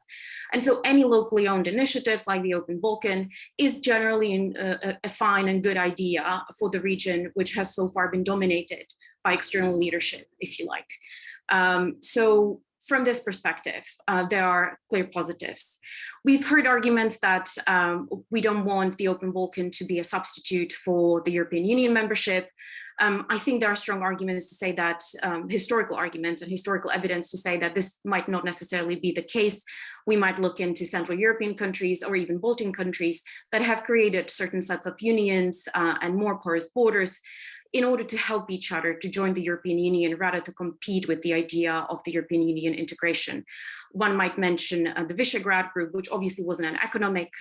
And so any locally owned initiatives like the Open Balkan is generally a fine and good idea for the region, which has so far been dominated by external leadership, if you like. So from this perspective, there are clear positives. We've heard arguments that we don't want the Open Balkan to be a substitute for the European Union membership. I think there are strong arguments to say that, historical arguments and historical evidence to say that this might not necessarily be the case. We might look into Central European countries or even Baltic countries that have created certain sets of unions and more porous borders in order to help each other to join the European Union rather than compete with the idea of the European Union integration. One might mention the Visegrad Group, which obviously wasn't an economic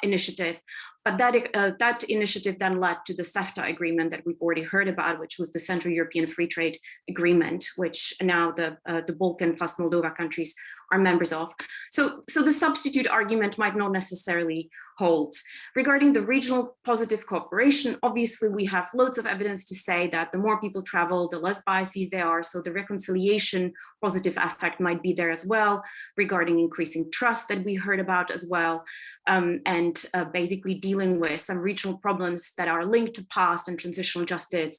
initiative, but that initiative then led to the CEFTA agreement that we've already heard about, which was the Central European Free Trade Agreement, which now the Balkan plus Moldova countries are members of. So the substitute argument might not necessarily hold. Regarding the regional positive cooperation, obviously we have loads of evidence to say that the more people travel, the less biases there are. So the reconciliation positive effect might be there as well, regarding increasing trust that we heard about as well, and basically dealing with some regional problems that are linked to past and transitional justice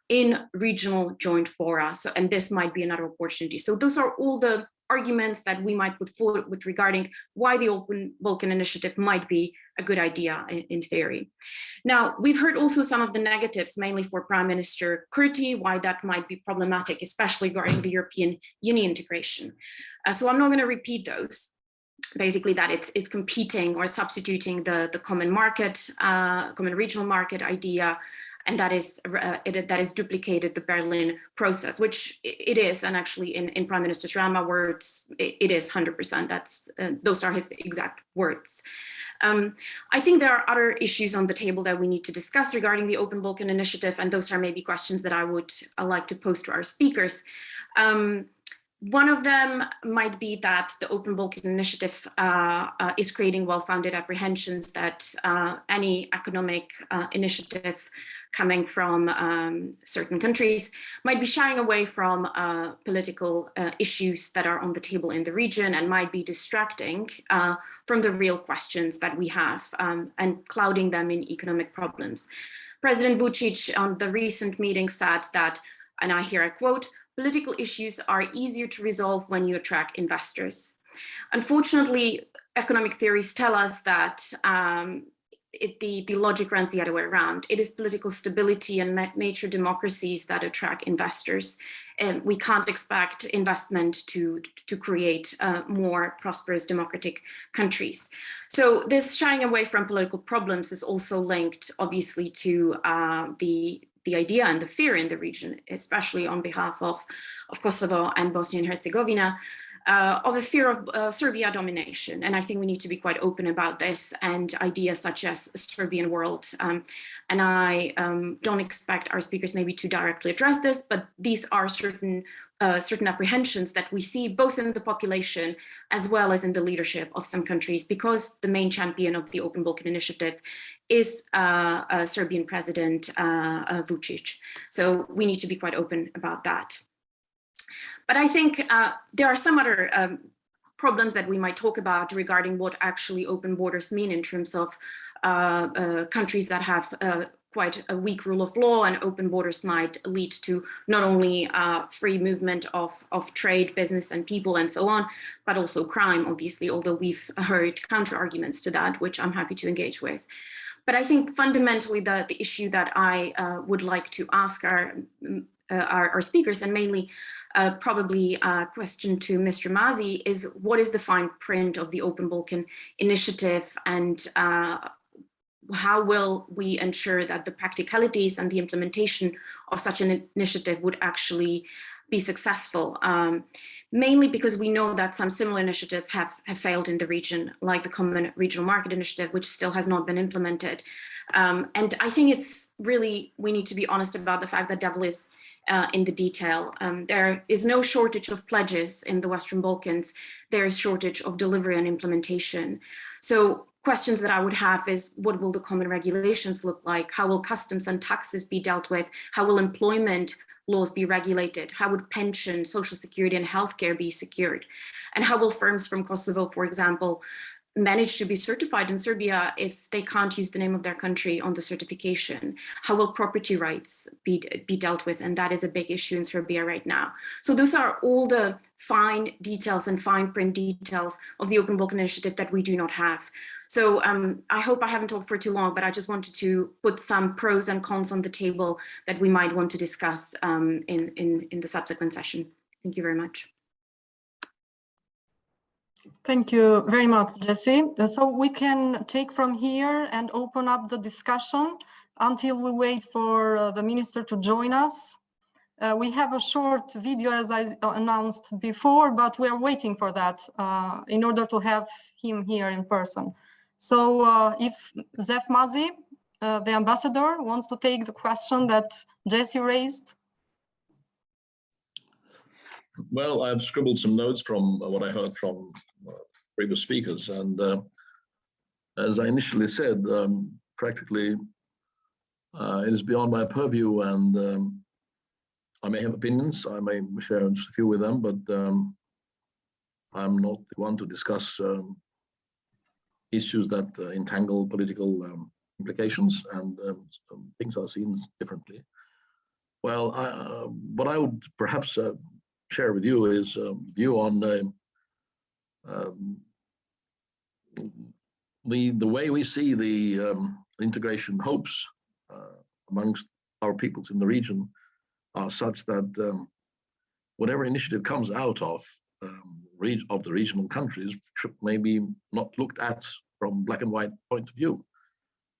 in regional joint fora. So, and this might be another opportunity. So those are all the arguments that we might put forward with regarding why the Open Balkan Initiative might be a good idea in theory. Now, we've heard also some of the negatives, mainly for Prime Minister Kurti, why that might be problematic, especially regarding the European Union integration. So I'm not going to repeat those. Basically that it's competing or substituting the common market, common regional market idea, and that is duplicated the Berlin process, which it is, and actually in Prime Minister Rama words, it is 100%. Those are his exact words. I think there are other issues on the table that we need to discuss regarding the Open Balkan Initiative, and those are maybe questions that I would like to pose to our speakers. One of them might be that the Open Balkan Initiative is creating well-founded apprehensions that any economic initiative coming from certain countries might be shying away from political issues that are on the table in the region and might be distracting from the real questions that we have and clouding them in economic problems. President Vučić on the recent meeting said that, and I quote, "Political issues are easier to resolve when you attract investors." Unfortunately, economic theories tell us that the logic runs the other way around. It is political stability and mature democracies that attract investors. And we can't expect investment to create more prosperous democratic countries. So this shying away from political problems is also linked, obviously, to the idea and the fear in the region, especially on behalf of Kosovo and Bosnia and Herzegovina, of a fear of Serbia domination. And I think we need to be quite open about this and ideas such as Serbian world. And I don't expect our speakers maybe to directly address this, but these are certain certain apprehensions that we see both in the population as well as in the leadership of some countries, because the main champion of the Open Balkan Initiative is Serbian President Vučić. So we need to be quite open about that. But I think there are some other problems that we might talk about regarding what actually open borders mean in terms of countries that have quite a weak rule of law, and open borders might lead to not only free movement of trade, business and people and so on, but also crime, obviously, although we've heard counter arguments to that, which I'm happy to engage with. But I think fundamentally the issue that I would like to ask our speakers, and mainly probably a question to Mr. Mazi, is what is the fine print of the Open Balkan Initiative, and how will we ensure that the practicalities and the implementation of such an initiative would actually be successful? Mainly because we know that some similar initiatives have failed in the region, like the Common Regional Market Initiative, which still has not been implemented. And I think it's really, we need to be honest about the fact that devil is in the detail. There is no shortage of pledges in the Western Balkans. There is shortage of delivery and implementation. So questions that I would have is, what will the common regulations look like? How will customs and taxes be dealt with? How will employment laws be regulated? How would pension, social security and healthcare be secured? And how will firms from Kosovo, for example, manage to be certified in Serbia if they can't use the name of their country on the certification? How will property rights be dealt with? And that is a big issue in Serbia right now. So those are all the fine details and fine print details of the Open Balkan Initiative that we do not have. So I hope I haven't talked for too long, but I just wanted to put some pros and cons on the table that we might want to discuss in the subsequent session. Thank you very much. Thank you very much, Jessie. So we can take from here and open up the discussion until we wait for the minister to join us. We have a short video, as I announced before, but we are waiting for that in order to have him here in person. So if Zef Mazi, the ambassador, wants to take the question that Jessie raised. Well, I've scribbled some notes from what I heard from previous speakers, and as I initially said, practically it is beyond my purview, and I may have opinions, I may share just a few with them, but I'm not the one to discuss issues that entangle political implications, and things are seen differently. Well, what I would perhaps share with you is a view on the way we see the integration hopes amongst our peoples in the region are such that whatever initiative comes out of the regional countries should maybe not looked at from black and white point of view.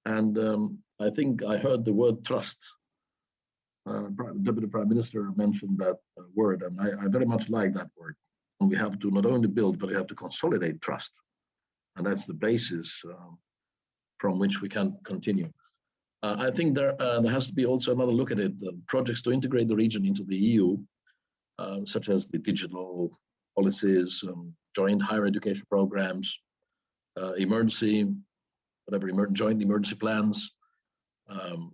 And I think I heard the word trust. Deputy Prime Minister mentioned that word, and I very much like that word. And we have to not only build, but we have to consolidate trust. And that's the basis from which we can continue. I think there has to be also another look at it, projects to integrate the region into the EU, such as the digital policies, joint higher education programs, joint emergency plans,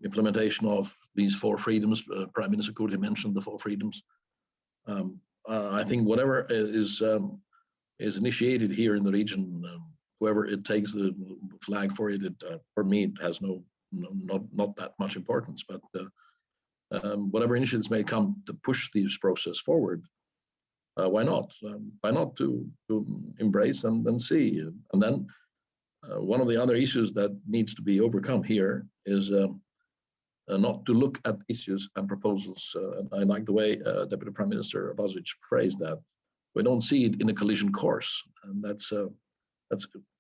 implementation of these 4 freedoms. Prime Minister Kurti mentioned the 4 freedoms. I think whatever is initiated here in the region, whoever it takes the flag for it, for me, it has not that much importance. But whatever initiatives may come to push this process forward, why not? Why not to embrace and see? And then one of the other issues that needs to be overcome here is not to look at issues and proposals. I like the way Deputy Prime Minister Abazovic phrased that. We don't see it in a collision course, and that's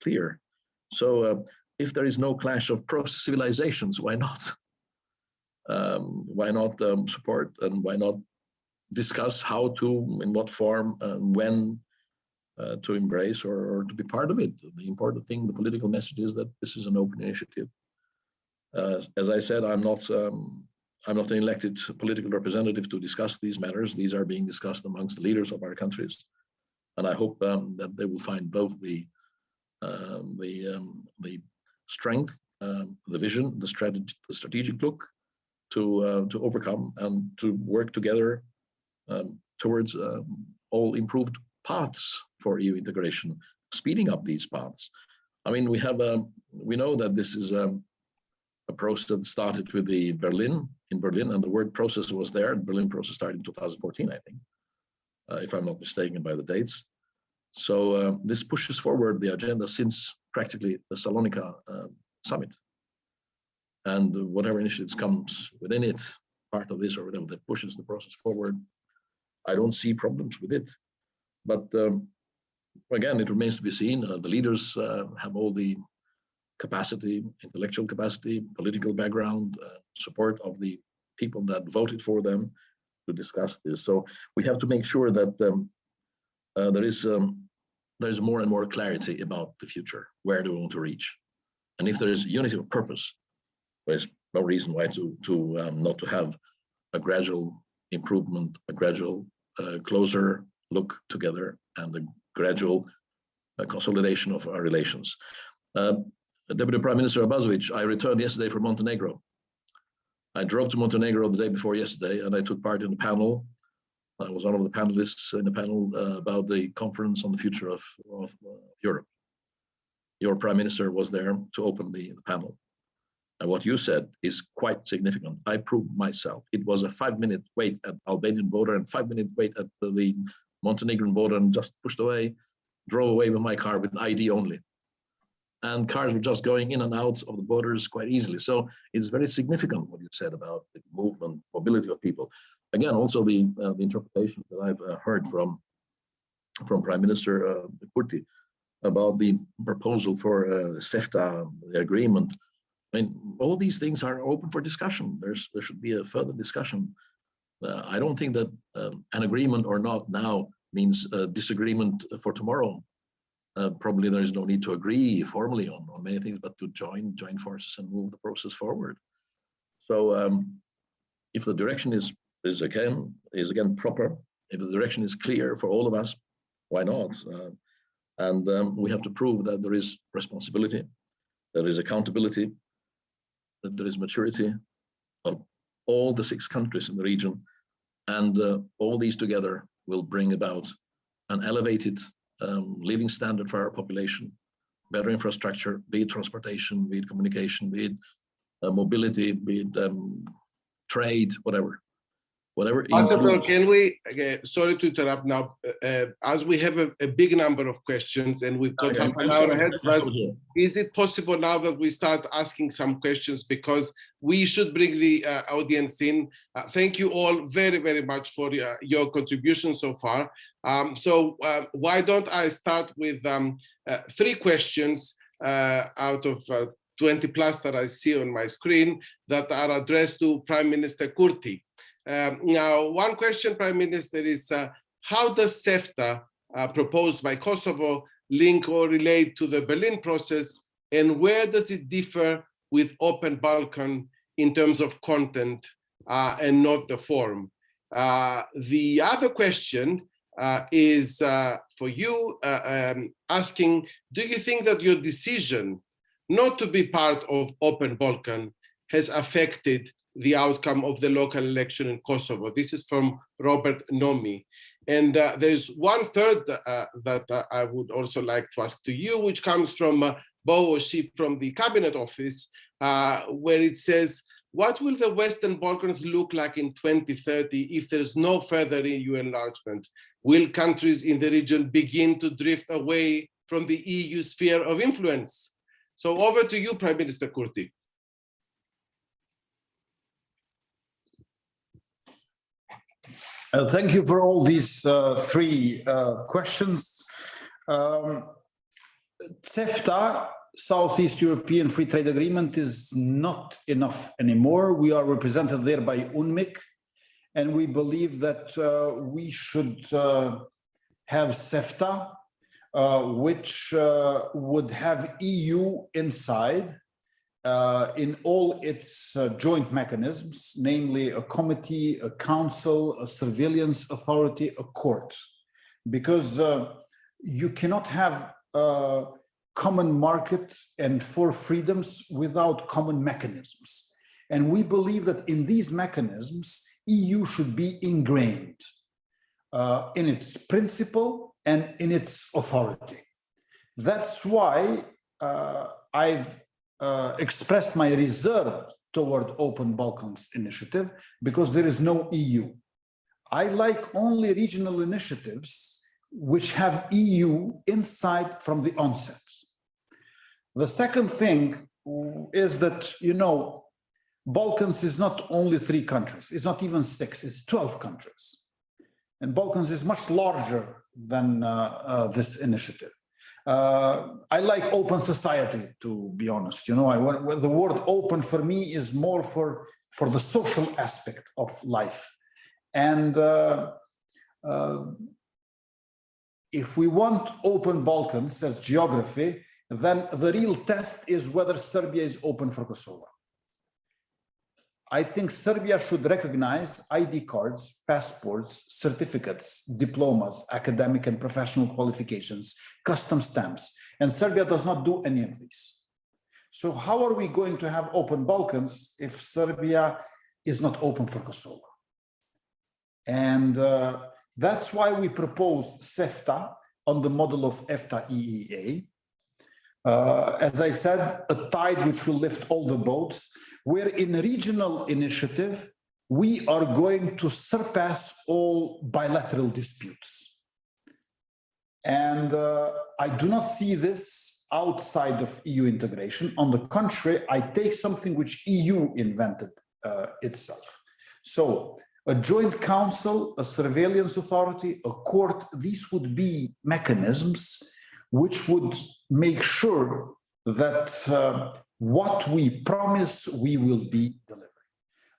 clear. So if there is no clash of civilizations, why not? Why not support, and why not discuss how to, in what form, when to embrace or to be part of it? The important thing, the political message is that this is an open initiative. As I said, I'm I'm not an elected political representative to discuss these matters. These are being discussed amongst the leaders of our countries, and I hope that they will find both the strength, the vision, the strategic look to overcome and to work together towards all improved paths for EU integration, speeding up these paths. I mean, we know that this is a process that started with in Berlin, and the word process was there. The Berlin process started in 2014, I think, if I'm not mistaken by the dates. So this pushes forward the agenda since practically the Salonika summit. And whatever initiatives comes within it, part of this or whatever, that pushes the process forward, I don't see problems with it. But again, it remains to be seen. The leaders have all the capacity, intellectual capacity, political background, support of the people that voted for them to discuss this. So we have to make sure that there is more and more clarity about the future. Where do we want to reach? And if there is unity of purpose, there's no reason why not to have a gradual improvement, a gradual closer look together, and a gradual consolidation of our relations. Deputy Prime Minister Abazovic, I returned yesterday from Montenegro. I drove to Montenegro the day before yesterday, and I took part in the panel. I was one of the panelists in the panel about the conference on the future of Europe. Your Prime Minister was there to open the panel. And what you said is quite significant. I proved myself. It was a 5-minute wait at the Albanian border and 5-minute wait at the Montenegrin border, and just pushed away, drove away with my car with ID only. And cars were just going in and out of the borders quite easily. So it's very significant what you said about the movement, mobility of people. Again, also the interpretations that I've heard from Prime Minister Kurti about the proposal for CEFTA, the agreement. I mean, all these things are open for discussion. There should be a further discussion. I don't think that an agreement or not now means disagreement for tomorrow. Probably there is no need to agree formally on many things, but to join forces and move the process forward. So if the direction is again proper, if the direction is clear for all of us, why not? And we have to prove that there is responsibility, there is accountability, that there is maturity of all the 6 countries in the region, and all these together will bring about an elevated living standard for our population, better infrastructure, be it transportation, be it communication, be it mobility, be it trade, whatever. Ambassador, can we, sorry to interrupt now, as we have a big number of questions and we've got half an hour ahead of us, is it possible now that we start asking some questions, because we should bring the audience in. Thank you all very, very much for your contribution so far. So why don't I start with 3 questions out of 20 plus that I see on my screen that are addressed to Prime Minister Kurti. Now, one question, Prime Minister, is how does CEFTA, proposed by Kosovo, link or relate to the Berlin process, and where does it differ with Open Balkan in terms of content and not the form? The other question is for you, asking, do you think that your decision not to be part of Open Balkan has affected the outcome of the local election in Kosovo? This is from Robert Nomi. And there's one third that I would also like to ask to you, which comes from Bo Oshie from the Cabinet Office, where it says, what will the Western Balkans look like in 2030 if there's no further EU enlargement? Will countries in the region begin to drift away from the EU sphere of influence? So over to you, Prime Minister Kurti. Thank you for all these 3 questions. CEFTA, Southeast European Free Trade Agreement, is not enough anymore. We are represented there by UNMIC, and we believe that we should have CEFTA, which would have EU inside, in all its joint mechanisms, namely a committee, a council, a surveillance authority, a court, because you cannot have a common market and four freedoms without common mechanisms. And we believe that in these mechanisms, EU should be ingrained in its principle and in its authority. That's why I've expressed my reserve toward Open Balkans initiative, because there is no EU. I like only regional initiatives which have EU inside from the onset. The second thing is that, you know, Balkans is not only 3 countries, it's not even 6, it's 12 countries. And Balkans is much larger than this initiative. I like open society, to be honest. You know, the word open for me is more for the social aspect of life. And if we want open Balkans as geography, then the real test is whether Serbia is open for Kosovo. I think Serbia should recognize ID cards, passports, certificates, diplomas, academic and professional qualifications, custom stamps, and Serbia does not do any of these. So how are we going to have open Balkans if Serbia is not open for Kosovo? And that's why we proposed CEFTA on the model of EFTA-EEA. As I said, a tide which will lift all the boats, where in a regional initiative, we are going to surpass all bilateral disputes. And I do not see this outside of EU integration. On the contrary, I take something which EU invented itself. So a joint council, a surveillance authority, a court, these would be mechanisms which would make sure that what we promise, we will be delivering.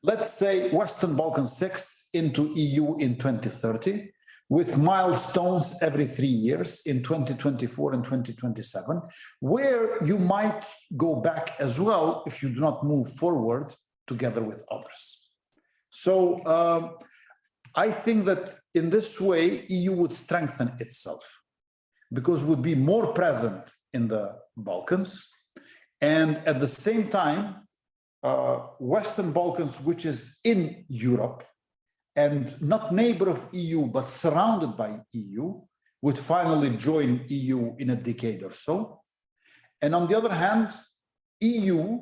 Let's say Western Balkan 6 into EU in 2030, with milestones every 3 years in 2024 and 2027, where you might go back as well if you do not move forward together with others. So I think that in this way, EU would strengthen itself, because it would be more present in the Balkans. And at the same time, Western Balkans, which is in Europe and not neighbor of EU, but surrounded by EU, would finally join EU in a decade or so. And on the other hand, EU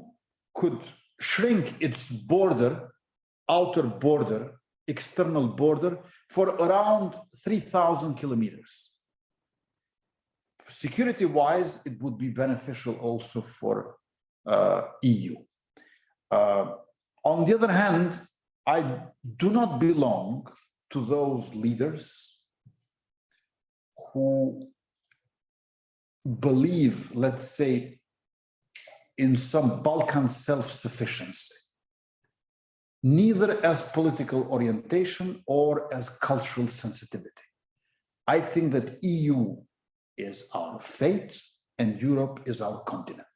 could shrink its border, outer border, external border, for around 3,000 kilometers. Security-wise, it would be beneficial also for EU. On the other hand, I do not belong to those leaders who believe, let's say, in some Balkan self-sufficiency, neither as political orientation or as cultural sensitivity. I think that EU is our fate and Europe is our continent.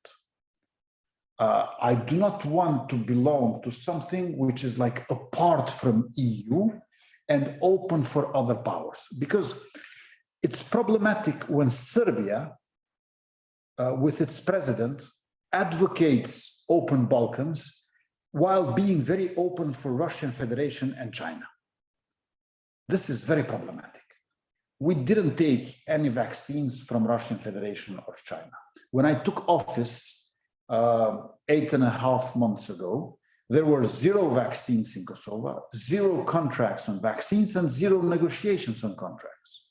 I do not want to belong to something which is like apart from EU and open for other powers, because it's problematic when Serbia, with its president, advocates open Balkans while being very open for Russian Federation and China. This is very problematic. We didn't take any vaccines from Russian Federation or China. When I took office 8.5 months ago, there were 0 vaccines in Kosovo, 0 contracts on vaccines, and 0 negotiations on contracts.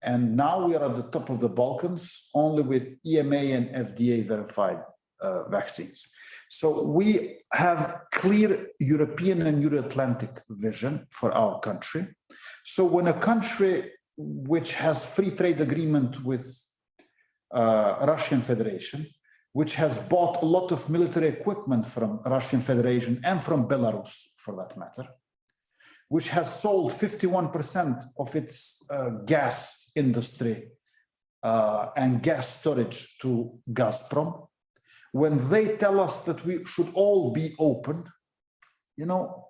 And now we are at the top of the Balkans, only with EMA and FDA verified vaccines. So we have clear European and Euro-Atlantic vision for our country. So when a country which has free trade agreement with Russian Federation, which has bought a lot of military equipment from Russian Federation and from Belarus, for that matter, which has sold 51% of its gas industry and gas storage to Gazprom, when they tell us that we should all be open, you know,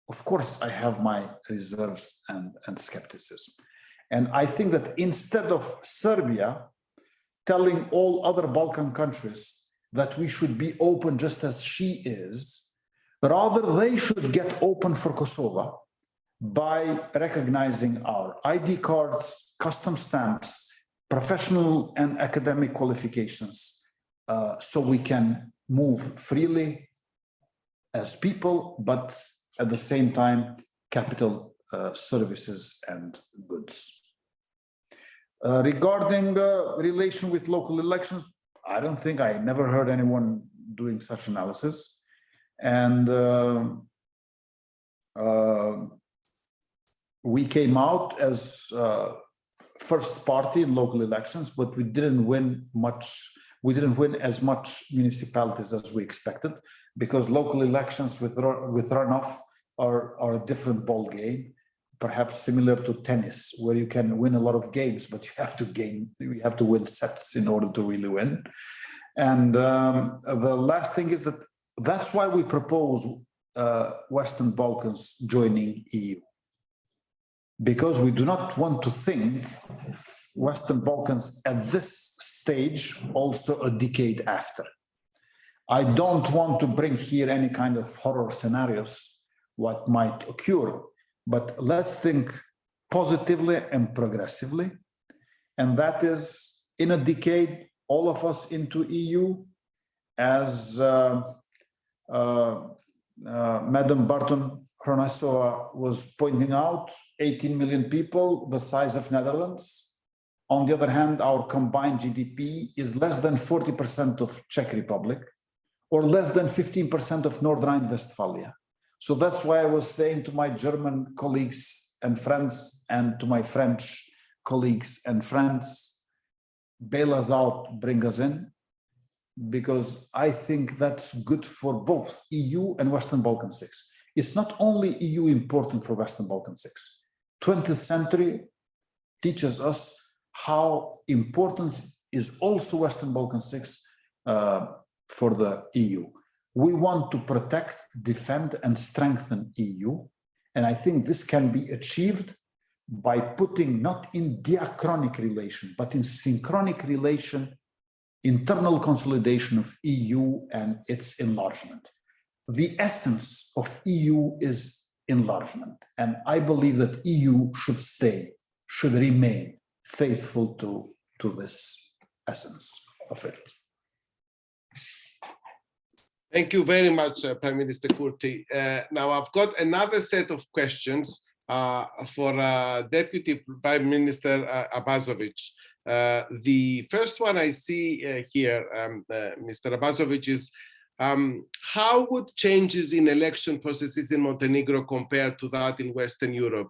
of course, I have my reserves and skepticism. And I think that instead of Serbia telling all other Balkan countries that we should be open just as she is, rather they should get open for Kosovo by recognizing our ID cards, custom stamps, professional and academic qualifications, so we can move freely as people, but at the same time, capital services and goods. Regarding relation with local elections, I don't think I never heard anyone doing such analysis. And we came out as first party in local elections, but we didn't win much. We didn't win as much municipalities as we expected, because local elections with runoff are a different ball game, perhaps similar to tennis, where you can win a lot of games, but you have to win sets in order to really win. And the last thing is that's why we propose Western Balkans joining EU, because we do not want to think Western Balkans at this stage also a decade after. I don't want to bring here any kind of horror scenarios what might occur, but let's think positively and progressively. And that is, in a decade, all of us into EU, as Madam Barton Hronešová was pointing out, 18 million people, the size of Netherlands. On the other hand, our combined GDP is less than 40% of Czech Republic, or less than 15% of North Rhine-Westphalia. So that's why I was saying to my German colleagues and friends, and to my French colleagues and friends, bail us out, bring us in, because I think that's good for both EU and Western Balkan 6. It's not only EU important for Western Balkan 6. 20th century teaches us how important is also Western Balkan 6 for the EU. We want to protect, defend, and strengthen EU. And I think this can be achieved by putting not in diachronic relation, but in synchronic relation, internal consolidation of EU and its enlargement. The essence of EU is enlargement. And I believe that EU should remain faithful to this essence of it. Thank you very much, Prime Minister Kurti. Now I've got another set of questions for Deputy Prime Minister Abazovic. The first one I see here, Mr. Abazovic, is how would changes in election processes in Montenegro compare to that in Western Europe?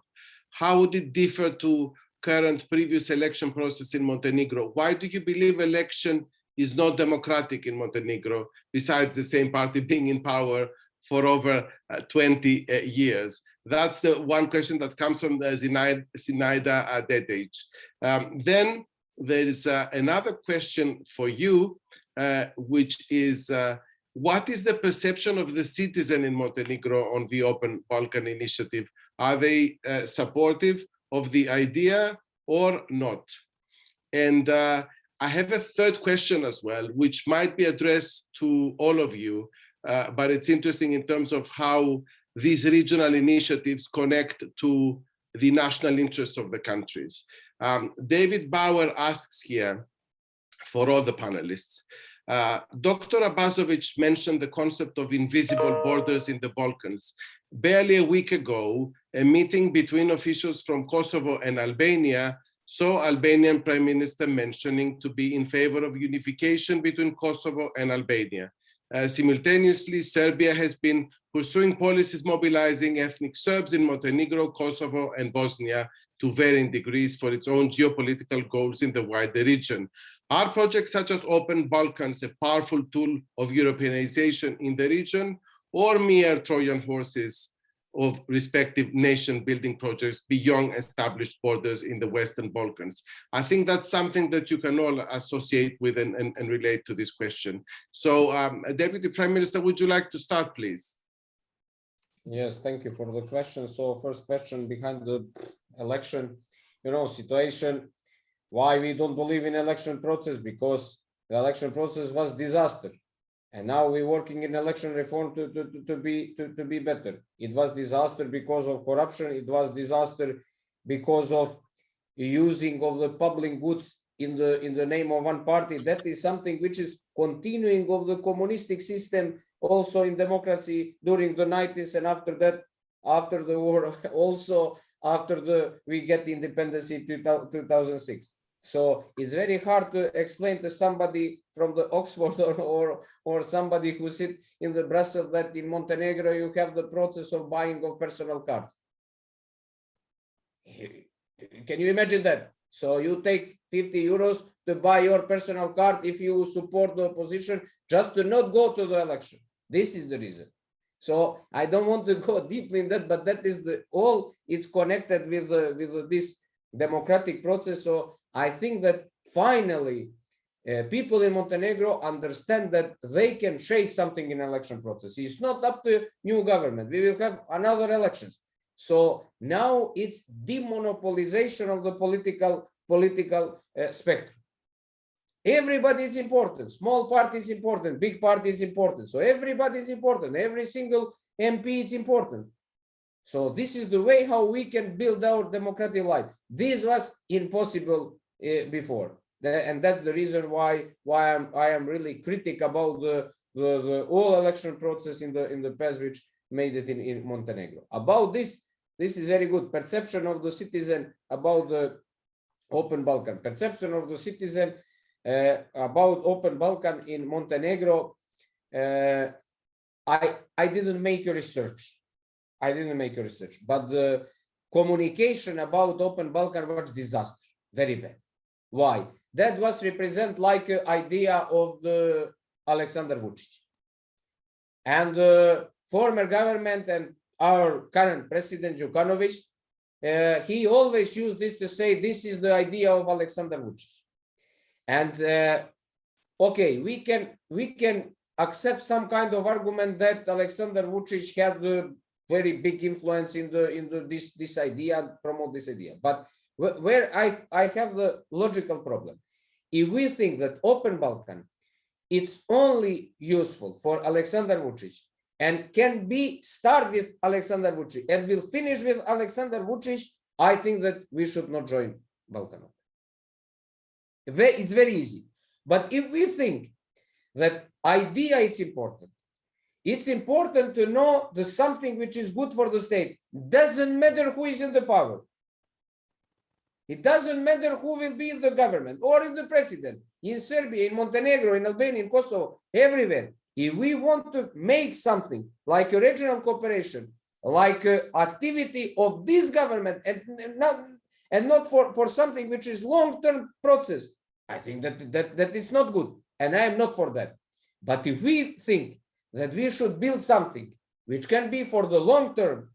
How would it differ to current previous election process in Montenegro? Why do you believe election is not democratic in Montenegro, besides the same party being in power for over 20 years? That's the one question that comes from Zinaida Dedic. Then there is another question for you, which is, what is the perception of the citizen in Montenegro on the Open Balkan Initiative? Are they supportive of the idea or not? And I have a third question as well, which might be addressed to all of you, but it's interesting in terms of how these regional initiatives connect to the national interests of the countries. David Bauer asks here, for all the panelists, Dr. Abazovic mentioned the concept of invisible borders in the Balkans. Barely a week ago, a meeting between officials from Kosovo and Albania saw Albanian Prime Minister mentioning to be in favor of unification between Kosovo and Albania. Simultaneously, Serbia has been pursuing policies mobilizing ethnic Serbs in Montenegro, Kosovo, and Bosnia to varying degrees for its own geopolitical goals in the wider region. Are projects such as Open Balkans a powerful tool of Europeanization in the region, or mere Trojan horses of respective nation-building projects beyond established borders in the Western Balkans. I think that's something that you can all associate with and relate to this question. So, Deputy Prime Minister, would you like to start, please? Yes, thank you for the question. So first question behind the election, situation, why we don't believe in election process, because the election process was disaster. And now we're working in election reform to be better. It was disaster because of corruption. It was disaster because of using of the public goods in the name of one party. That is something which is continuing of the communistic system also in democracy during the 90s, and after that, after the war, also after we get independence in 2006. So it's very hard to explain to somebody from the Oxford or somebody who sit in the Brussels that in Montenegro you have the process of buying of personal cards. Can you imagine that? So you take 50 euros to buy your personal card if you support the opposition just to not go to the election. This is the reason. So I don't want to go deeply in that, but that is all it's connected with this democratic process. So I think that finally people in Montenegro understand that they can change something in election process. It's not up to new government. We will have another elections. So now it's demonopolization of the political spectrum. Everybody is important. Small party is important. Big party is important. So everybody is important. Every single MP is important. So this is the way how we can build our democratic life. This was impossible before, and that's the reason why I am really critical about the whole election process in the past, which made it in Montenegro. About this is very good perception of the citizen about the open Balkan. Perception of the citizen about open Balkan in Montenegro. I didn't make a research. But the communication about open Balkan was disaster, very bad. Why? That was represent like an idea of the Alexander Vučić. And the former government and our current president Đukanović, he always used this to say this is the idea of Alexander Vučić. And okay, we can accept some kind of argument that Alexander Vučić had a very big influence in this idea, promote this idea. But where I have the logical problem, if we think that open Balkan, it's only useful for Alexander Vučić and can be start with Alexander Vučić and will finish with Alexander Vučić, I think that we should not join Balkan. It's very easy. But if we think that idea is important, it's important to know the something which is good for the state. Doesn't matter who is in the power. It doesn't matter who will be in the government or in the president, in Serbia, in Montenegro, in Albania, in Kosovo, everywhere. If we want to make something like a regional cooperation, like an activity of this government and not for something which is long-term process, I think that is not good. And I am not for that. But if we think that we should build something which can be for the long term,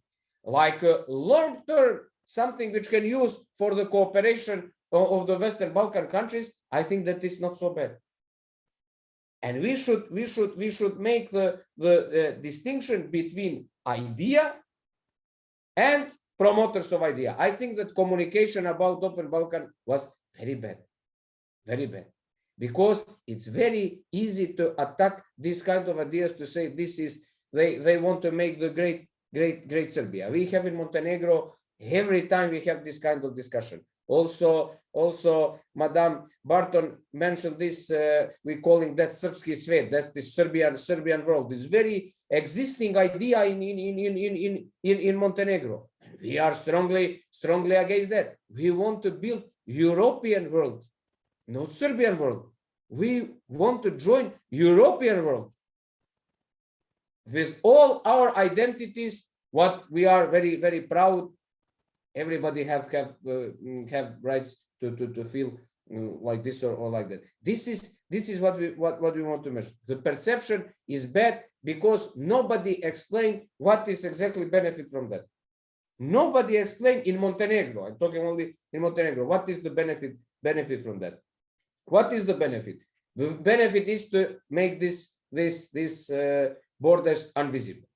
like a long term, something which can use for the cooperation of the Western Balkan countries, I think that is not so bad. And we should make the distinction between idea and promoters of idea. I think that communication about open Balkan was very bad, because it's very easy to attack these kind of ideas, to say this is they want to make the great Serbia. We have in Montenegro every time we have this kind of discussion. Also, Madame Barton mentioned this. We're calling that Srpski svet, that the Serbian world. This very existing idea in Montenegro. We are strongly against that. We want to build European world, not Serbian world. We want to join European world with all our identities. What we are very proud. Everybody have rights to feel like this or like that. This is what we want to measure. The perception is bad because nobody explained what is exactly benefit from that. Nobody explained in Montenegro. I'm talking only in Montenegro. What is the benefit from that? What is the benefit? The benefit is to make these borders invisible.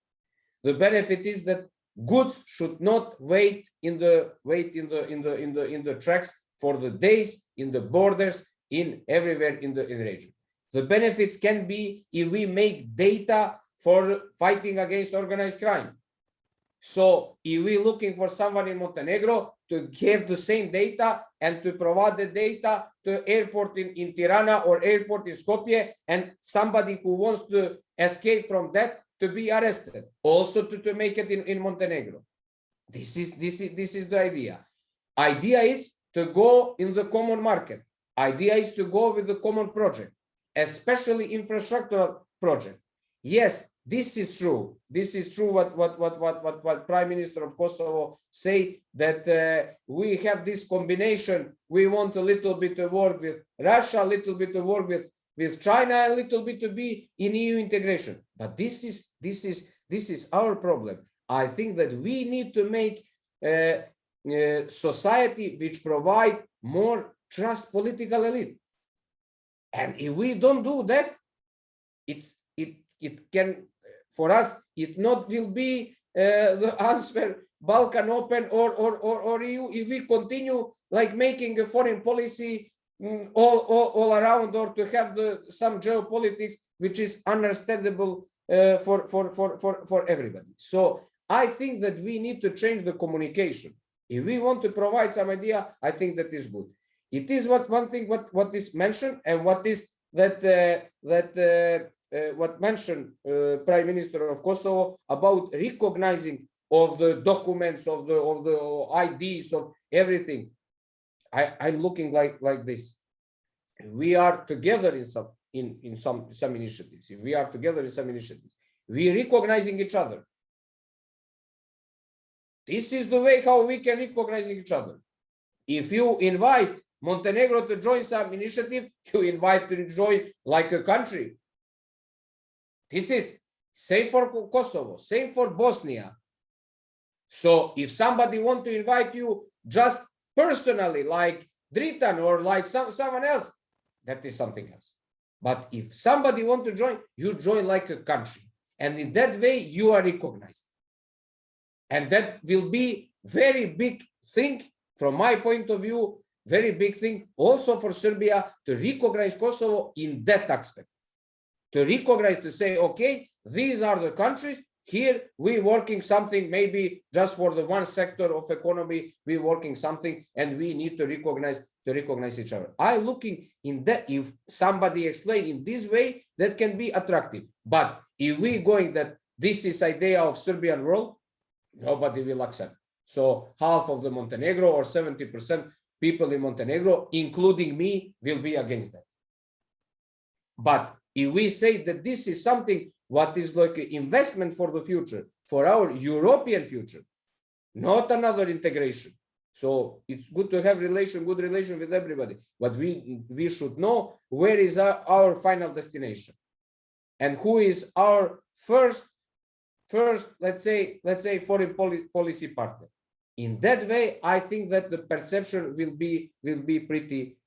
The benefit is that goods should not wait in the tracks for the days, in the borders, in everywhere in the region. The benefits can be if we make data for fighting against organized crime. So if we're looking for someone in Montenegro to give the same data and to provide the data to airport in Tirana or airport in Skopje, and somebody who wants to escape from that to be arrested, also to make it in Montenegro. This is the idea. Idea is to go in the common market. Idea is to go with the common project, especially infrastructural project. Yes, this is true. This is true. What Prime Minister of Kosovo say, that we have this combination. We want a little bit to work with Russia, a little bit to work with China, a little bit to be in EU integration. But this is our problem. I think that we need to make society which provide more trust political elite. And if we don't do that, it can, for us, it not will be the answer Balkan open or EU if we continue like making a foreign policy all around, or to have some geopolitics which is understandable for everybody. So I think that we need to change the communication. If we want to provide some idea, I think that is good. It is one thing what is mentioned, and what is what mentioned Prime Minister of Kosovo about recognizing of the documents, of the IDs, of everything. I'm looking like this. We are together in some initiatives. If we are together in some initiatives, we are recognizing each other. This is the way how we can recognize each other. If you invite Montenegro to join some initiative, you invite to join like a country. This is same for Kosovo, same for Bosnia. So if somebody want to invite you just personally, like Dritan or like someone else, that is something else. But if somebody want to join, you join like a country. And in that way, you are recognized. And that will be very big thing from my point of view, very big thing also for Serbia to recognize Kosovo in that aspect. To recognize, to say, okay, these are the countries, here we working something, maybe just for the one sector of economy, we working something, and we need to recognize each other. I looking in that, if somebody explain in this way, that can be attractive. But if we going that this is idea of Serbian world, nobody will accept. So half of the Montenegro or 70% people in Montenegro, including me, will be against that. But if we say that this is something what is like an investment for the future, for our European future, not another integration. So it's good to have good relation with everybody, but we should know where is our final destination, and who is our first let's say foreign policy partner. In that way, I think that the perception will be pretty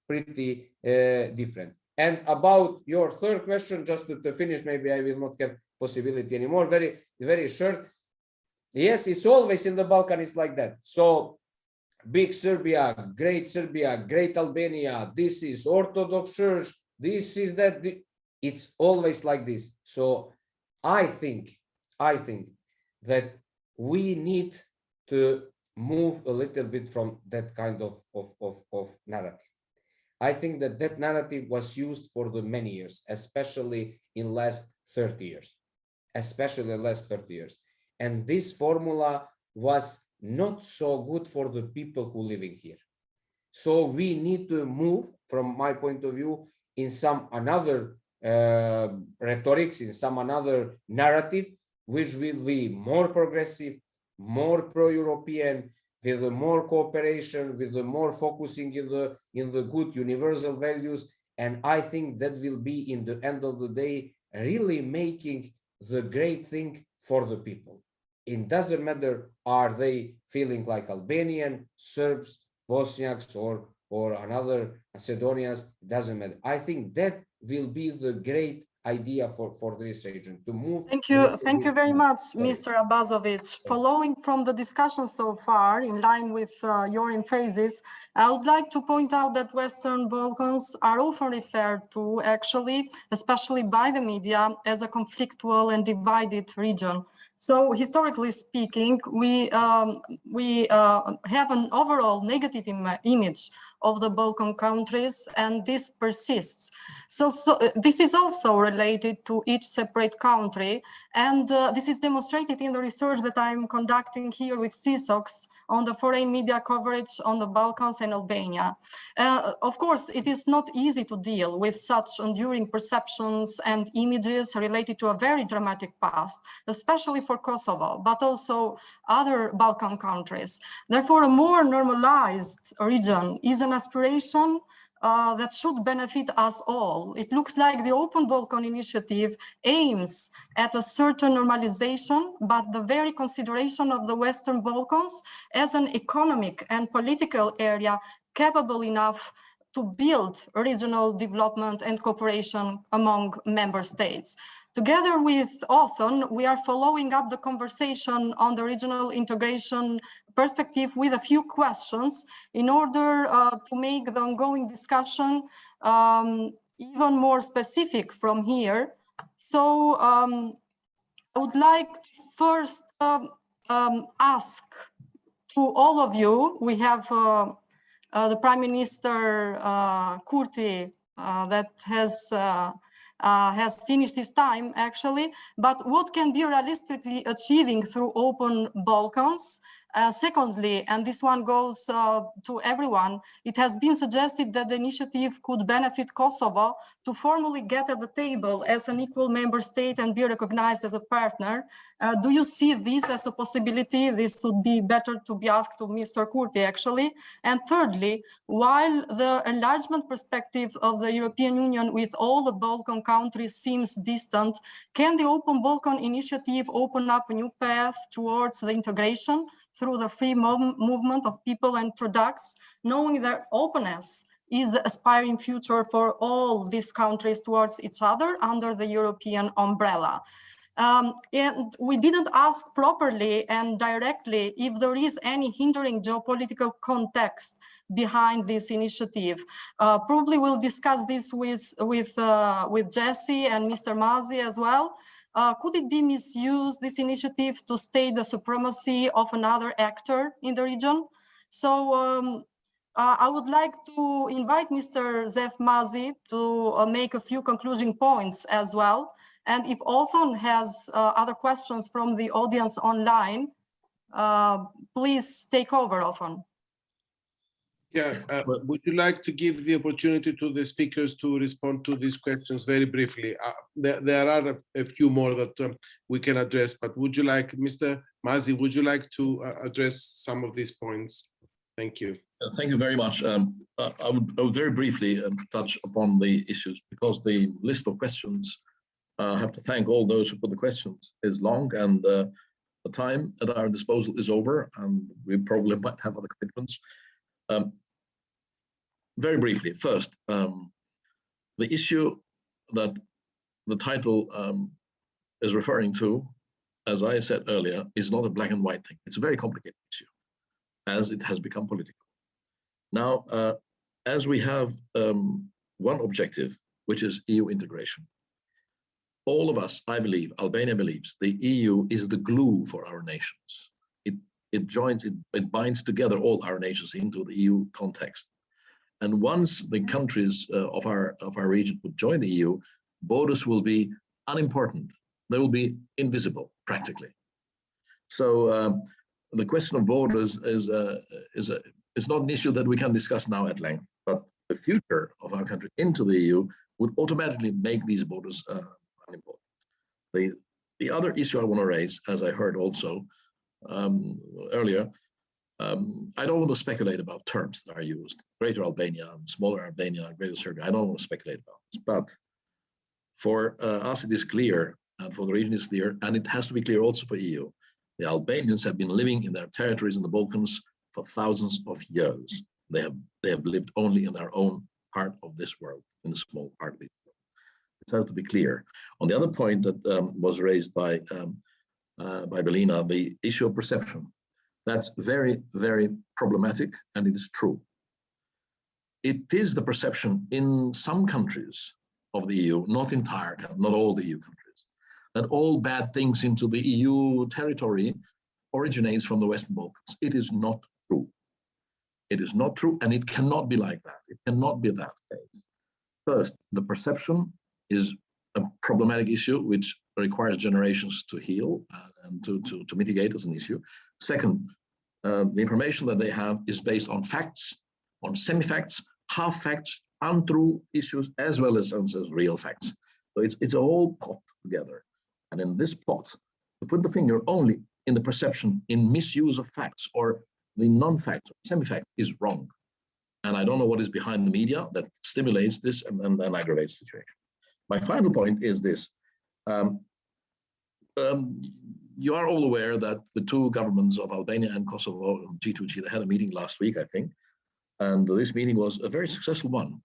different. And about your third question, just to finish, maybe I will not have possibility anymore. Very short. Yes, it's always in the Balkans like that. So big Serbia, great Albania. This is Orthodox Church. This is that. It's always like this. So I think that we need to move a little bit from that kind of narrative. I think that narrative was used for the many years, especially in last 30 years, And this formula was not so good for the people who living here. So we need to move, from my point of view, in some another rhetorics, in some another narrative, which will be more progressive, more pro-European, with the more cooperation, with the more focusing in the good universal values. And I think that will be, in the end of the day, really making the great thing for the people. It doesn't matter, are they feeling like Albanian, Serbs, Bosniaks, or another Macedonians, it doesn't matter. I think that will be the great idea for this region, to move. Thank you very much, Mr. Abazovic. Following from the discussion so far, in line with your emphasis, I would like to point out that Western Balkans are often referred to, actually, especially by the media, as a conflictual and divided region. So historically speaking, we have an overall negative image of the Balkan countries, and this persists. So this is also related to each separate country, and this is demonstrated in the research that I'm conducting here with CSOCs on the foreign media coverage on the Balkans and Albania. Of course, it is not easy to deal with such enduring perceptions and images related to a very dramatic past, especially for Kosovo, but also other Balkan countries. Therefore, a more normalized region is an aspiration that should benefit us all. It looks like the Open Balkan Initiative aims at a certain normalization, but the very consideration of the Western Balkans as an economic and political area capable enough to build regional development and cooperation among member states. Together with Othon, we are following up the conversation on the regional integration perspective with a few questions in order to make the ongoing discussion even more specific from here. So I would like to first ask to all of you, we have the Prime Minister Kurti that has finished his time actually, but what can be realistically achieving through Open Balkans? Secondly, and this one goes to everyone, it has been suggested that the initiative could benefit Kosovo to formally get at the table as an equal member state and be recognized as a partner. Do you see this as a possibility? This would be better to be asked to Mr. Kurti, actually. And thirdly, while the enlargement perspective of the European Union with all the Balkan countries seems distant, can the Open Balkan Initiative open up a new path towards the integration through the free movement of people and products, knowing that openness is the aspiring future for all these countries towards each other under the European umbrella? And we didn't ask properly and directly if there is any hindering geopolitical context behind this initiative. Probably we'll discuss this with Jessie and Mr. Mazi as well. Could it be misused, this initiative, to state the supremacy of another actor in the region? So I would like to invite Mr. Zef Mazi to make a few concluding points as well. And if Othon has other questions from the audience online, please take over, Othon. Yeah, would you like to give the opportunity to the speakers to respond to these questions very briefly? There are a few more that we can address, but would you like, Mr. Mazi, would you like to address some of these points? Thank you. Thank you very much. I would very briefly touch upon the issues, because the list of questions, I have to thank all those who put the questions, is long, and the time at our disposal is over, and we probably might have other commitments. Very briefly, first, the issue that the title is referring to, as I said earlier, is not a black and white thing. It's a very complicated issue, as it has become political. Now, as we have one objective, which is EU integration, all of us, I believe, Albania believes, the EU is the glue for our nations. It binds together all our nations into the EU context. And once the countries of our region would join the EU, borders will be unimportant. They will be invisible, practically. So the question of borders is not an issue that we can discuss now at length, but the future of our country into the EU would automatically make these borders unimportant. The other issue I want to raise, as I heard also earlier, I don't want to speculate about terms that are used. Greater Albania, smaller Albania, Greater Serbia. I don't want to speculate about this. But for us, it is clear, and for the region it's clear, and it has to be clear also for EU. The Albanians have been living in their territories in the Balkans for thousands of years. They have lived only in their own part of this world, in a small part of it. It has to be clear. On the other point that was raised by Belina, the issue of perception. That's very, very problematic, and it is true. It is the perception in some countries of the EU, not all the EU countries, that all bad things into the EU territory originates from the Western Balkans. It is not true. It is not true, and it cannot be like that. It cannot be that case. First, the perception is a problematic issue which requires generations to heal and to mitigate as an issue. Second, the information that they have is based on facts, on semi-facts, half facts, untrue issues, as well as real facts. So it's a whole pot together. And in this pot, to put the finger only in the perception, in misuse of facts or the non-fact, semi-fact is wrong. And I don't know what is behind the media that stimulates this and then aggravates the situation. My final point is this. You are all aware that the two governments of Albania and Kosovo, G2G, they had a meeting last week, I think. And this meeting was a very successful one.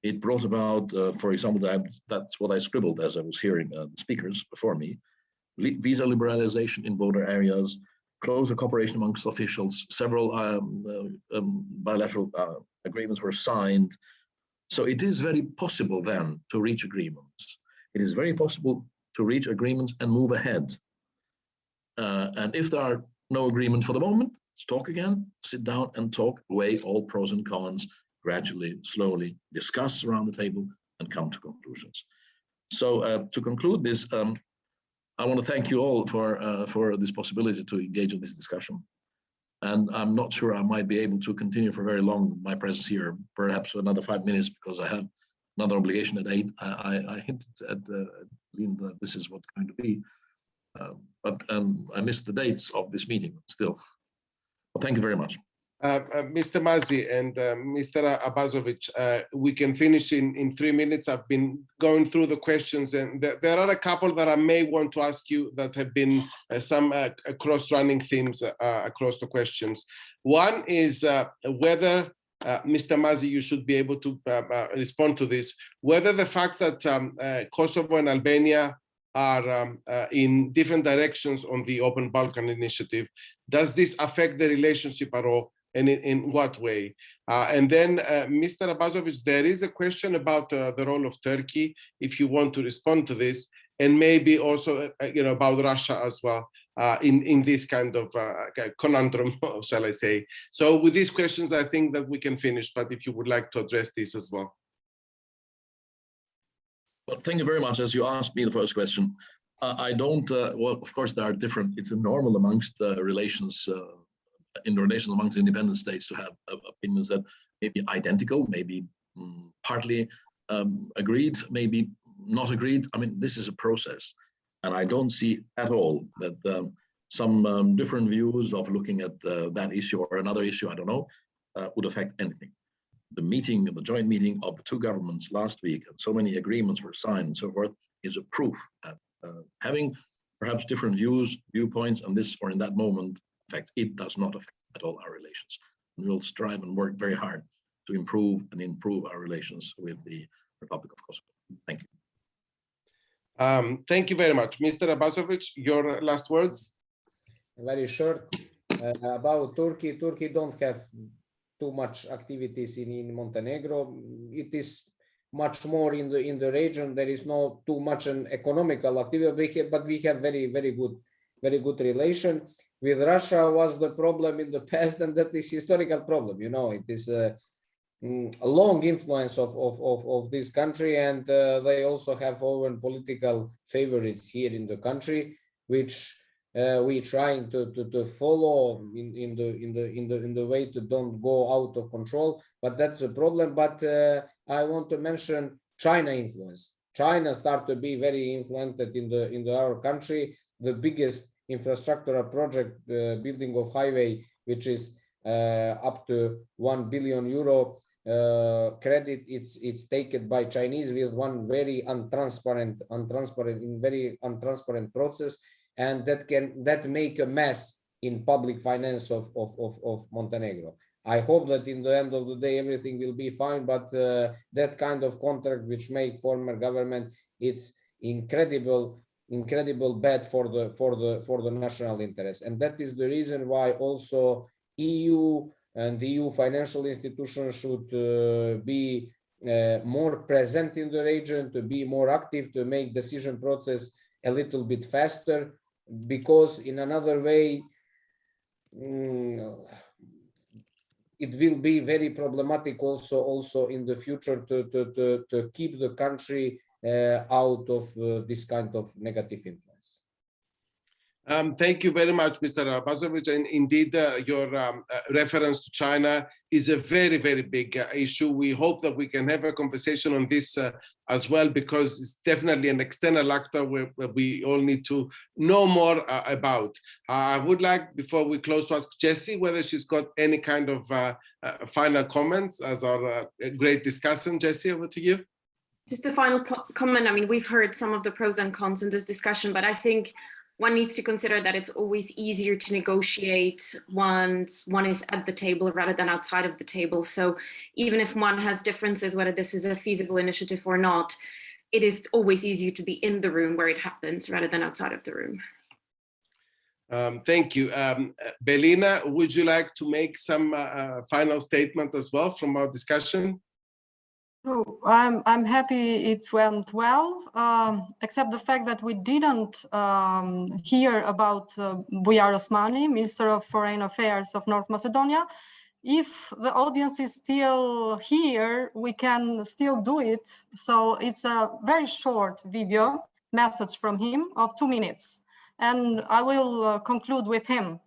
It brought about, for example, that's what I scribbled as I was hearing the speakers before me, visa liberalization in border areas, closer cooperation amongst officials, several bilateral agreements were signed. So it is very possible then to reach agreements. It is very possible to reach agreements and move ahead. And if there are no agreement for the moment, let's talk again, sit down and talk, weigh all pros and cons, gradually, slowly, discuss around the table and come to conclusions. So to conclude this, I want to thank you all for this possibility to engage in this discussion. And I'm not sure I might be able to continue for very long my presence here, perhaps another 5 minutes, because I have another obligation at 8. I hinted at that this is what's going to be, but I missed the dates of this meeting still. Well, thank you very much. Mr. Mazi and Mr. Abazovic, we can finish in 3 minutes. I've been going through the questions, and there are a couple that I may want to ask you that have been some cross-running themes across the questions. One is whether, Mr. Mazi, you should be able to respond to this, whether the fact that Kosovo and Albania are in different directions on the Open Balkan Initiative, does this affect the relationship at all? And in what way? And then, Mr. Abazovic, there is a question about the role of Turkey, if you want to respond to this, and maybe also, about Russia as well, in this kind of conundrum, shall I say. So with these questions, I think that we can finish, but if you would like to address this as well. Well, thank you very much. As you asked me the first question, I don't, well, of course, there are different, it's normal amongst relations, in relations amongst independent states to have opinions that may be identical, maybe partly agreed, maybe not agreed. I mean, this is a process, and I don't see at all that some different views of looking at that issue or another issue, I don't know, would affect anything. The meeting, the joint meeting of the two governments last week, and so many agreements were signed and so forth, is a proof that having perhaps different viewpoints on this or in that moment, in fact, it does not affect at all our relations. We will strive and work very hard to improve our relations with the Republic of Kosovo. Thank you. Thank you very much. Mr. Abazovic, your last words? Very short. About Turkey. Turkey don't have too much activities in Montenegro. It is much more in the region. There is not too much an economical activity, but we have very good relation. With Russia was the problem in the past, and that is historical problem. It is a long influence of this country, and they also have own political favorites here in the country, which we trying to follow in the way to don't go out of control. But that's a problem. But I want to mention China influence. China start to be very influenced in our country. The biggest infrastructural project, building of highway, which is up to 1 billion euro credit. It's taken by Chinese with one very untransparent process, and that make a mess in public finance of Montenegro. I hope that in the end of the day everything will be fine, but that kind of contract which make former government, it's incredible bad for the national interest, and that is the reason why also EU and the EU financial institutions should be more present in the region, to be more active, to make decision process a little bit faster, because in another way it will be very problematic also in the future to keep the country out of this kind of negative influence. Thank you very much, Mr. Abazovic. And indeed, your reference to China is a very, very big issue. We hope that we can have a conversation on this as well, because it's definitely an external actor where we all need to know more about. I would like, before we close, to ask Jessie whether she's got any kind of final comments as our great discussant. Jessie, over to you. Just a final comment. I mean, we've heard some of the pros and cons in this discussion, but I think one needs to consider that it's always easier to negotiate once one is at the table rather than outside of the table. So even if one has differences, whether this is a feasible initiative or not, it is always easier to be in the room where it happens rather than outside of the room. Thank you. Belina, would you like to make some final statement as well from our discussion? So I'm happy it went well, except the fact that we didn't hear about Bujar Osmani, Minister of Foreign Affairs of North Macedonia. If the audience is still here, we can still do it. So it's a very short video message from him of 2 minutes. And I will conclude with him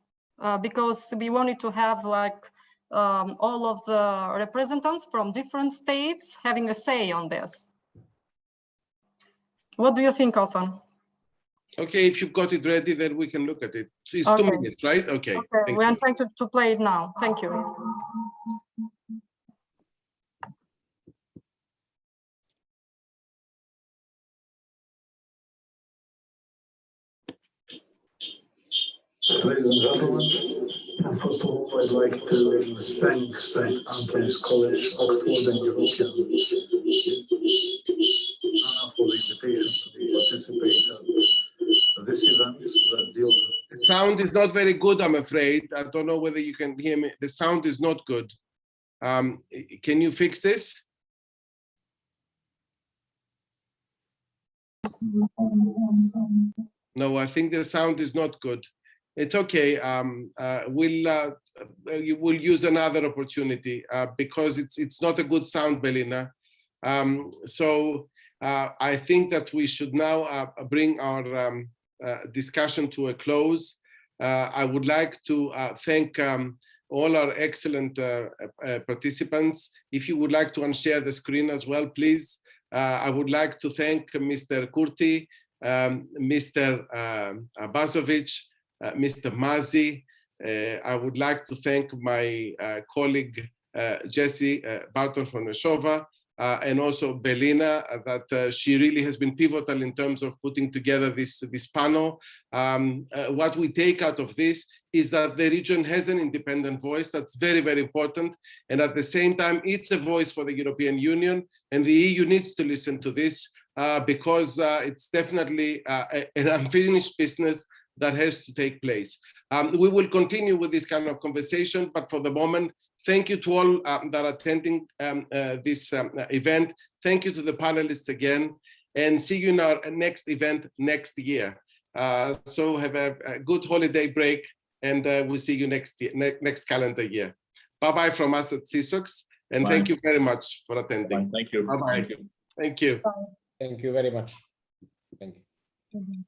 because we wanted to have like all of the representatives from different states having a say on this. What do you think, Othon? Okay, if you've got it ready, then we can look at it. It's Okay. 2 minutes, right? Okay. Okay, we are trying to play it now. Thank you. Ladies and gentlemen, first of all, I'd like to thank St. Antony's College, Oxford and European for the invitation to participate in this event that deals with... The sound is not very good, I'm afraid. I don't know whether you can hear me. The sound is not good. Can you fix this? No, I think the sound is not good. It's okay. We'll use another opportunity because it's not a good sound, Belina. So I think that we should now bring our discussion to a close. I would like to thank all our excellent participants. If you would like to unshare the screen as well, please. I would like to thank Mr. Kurti, Mr. Abazovic, Mr. Mazi. I would like to thank my colleague Jessie, Barton Hronešová, and also Belina, that she really has been pivotal in terms of putting together this panel. What we take out of this is that the region has an independent voice. That's very, very important. And at the same time, it's a voice for the European Union, and the EU needs to listen to this because it's definitely an unfinished business that has to take place. We will continue with this kind of conversation, but for the moment, thank you to all that are attending this event. Thank you to the panelists again, and see you in our next event next year. So have a good holiday break, and we'll see you next year, next calendar year. Bye-bye from us at CSOX, and thank you very much for attending. Thank you. Bye-bye. Thank you. Thank you very much. Thank you.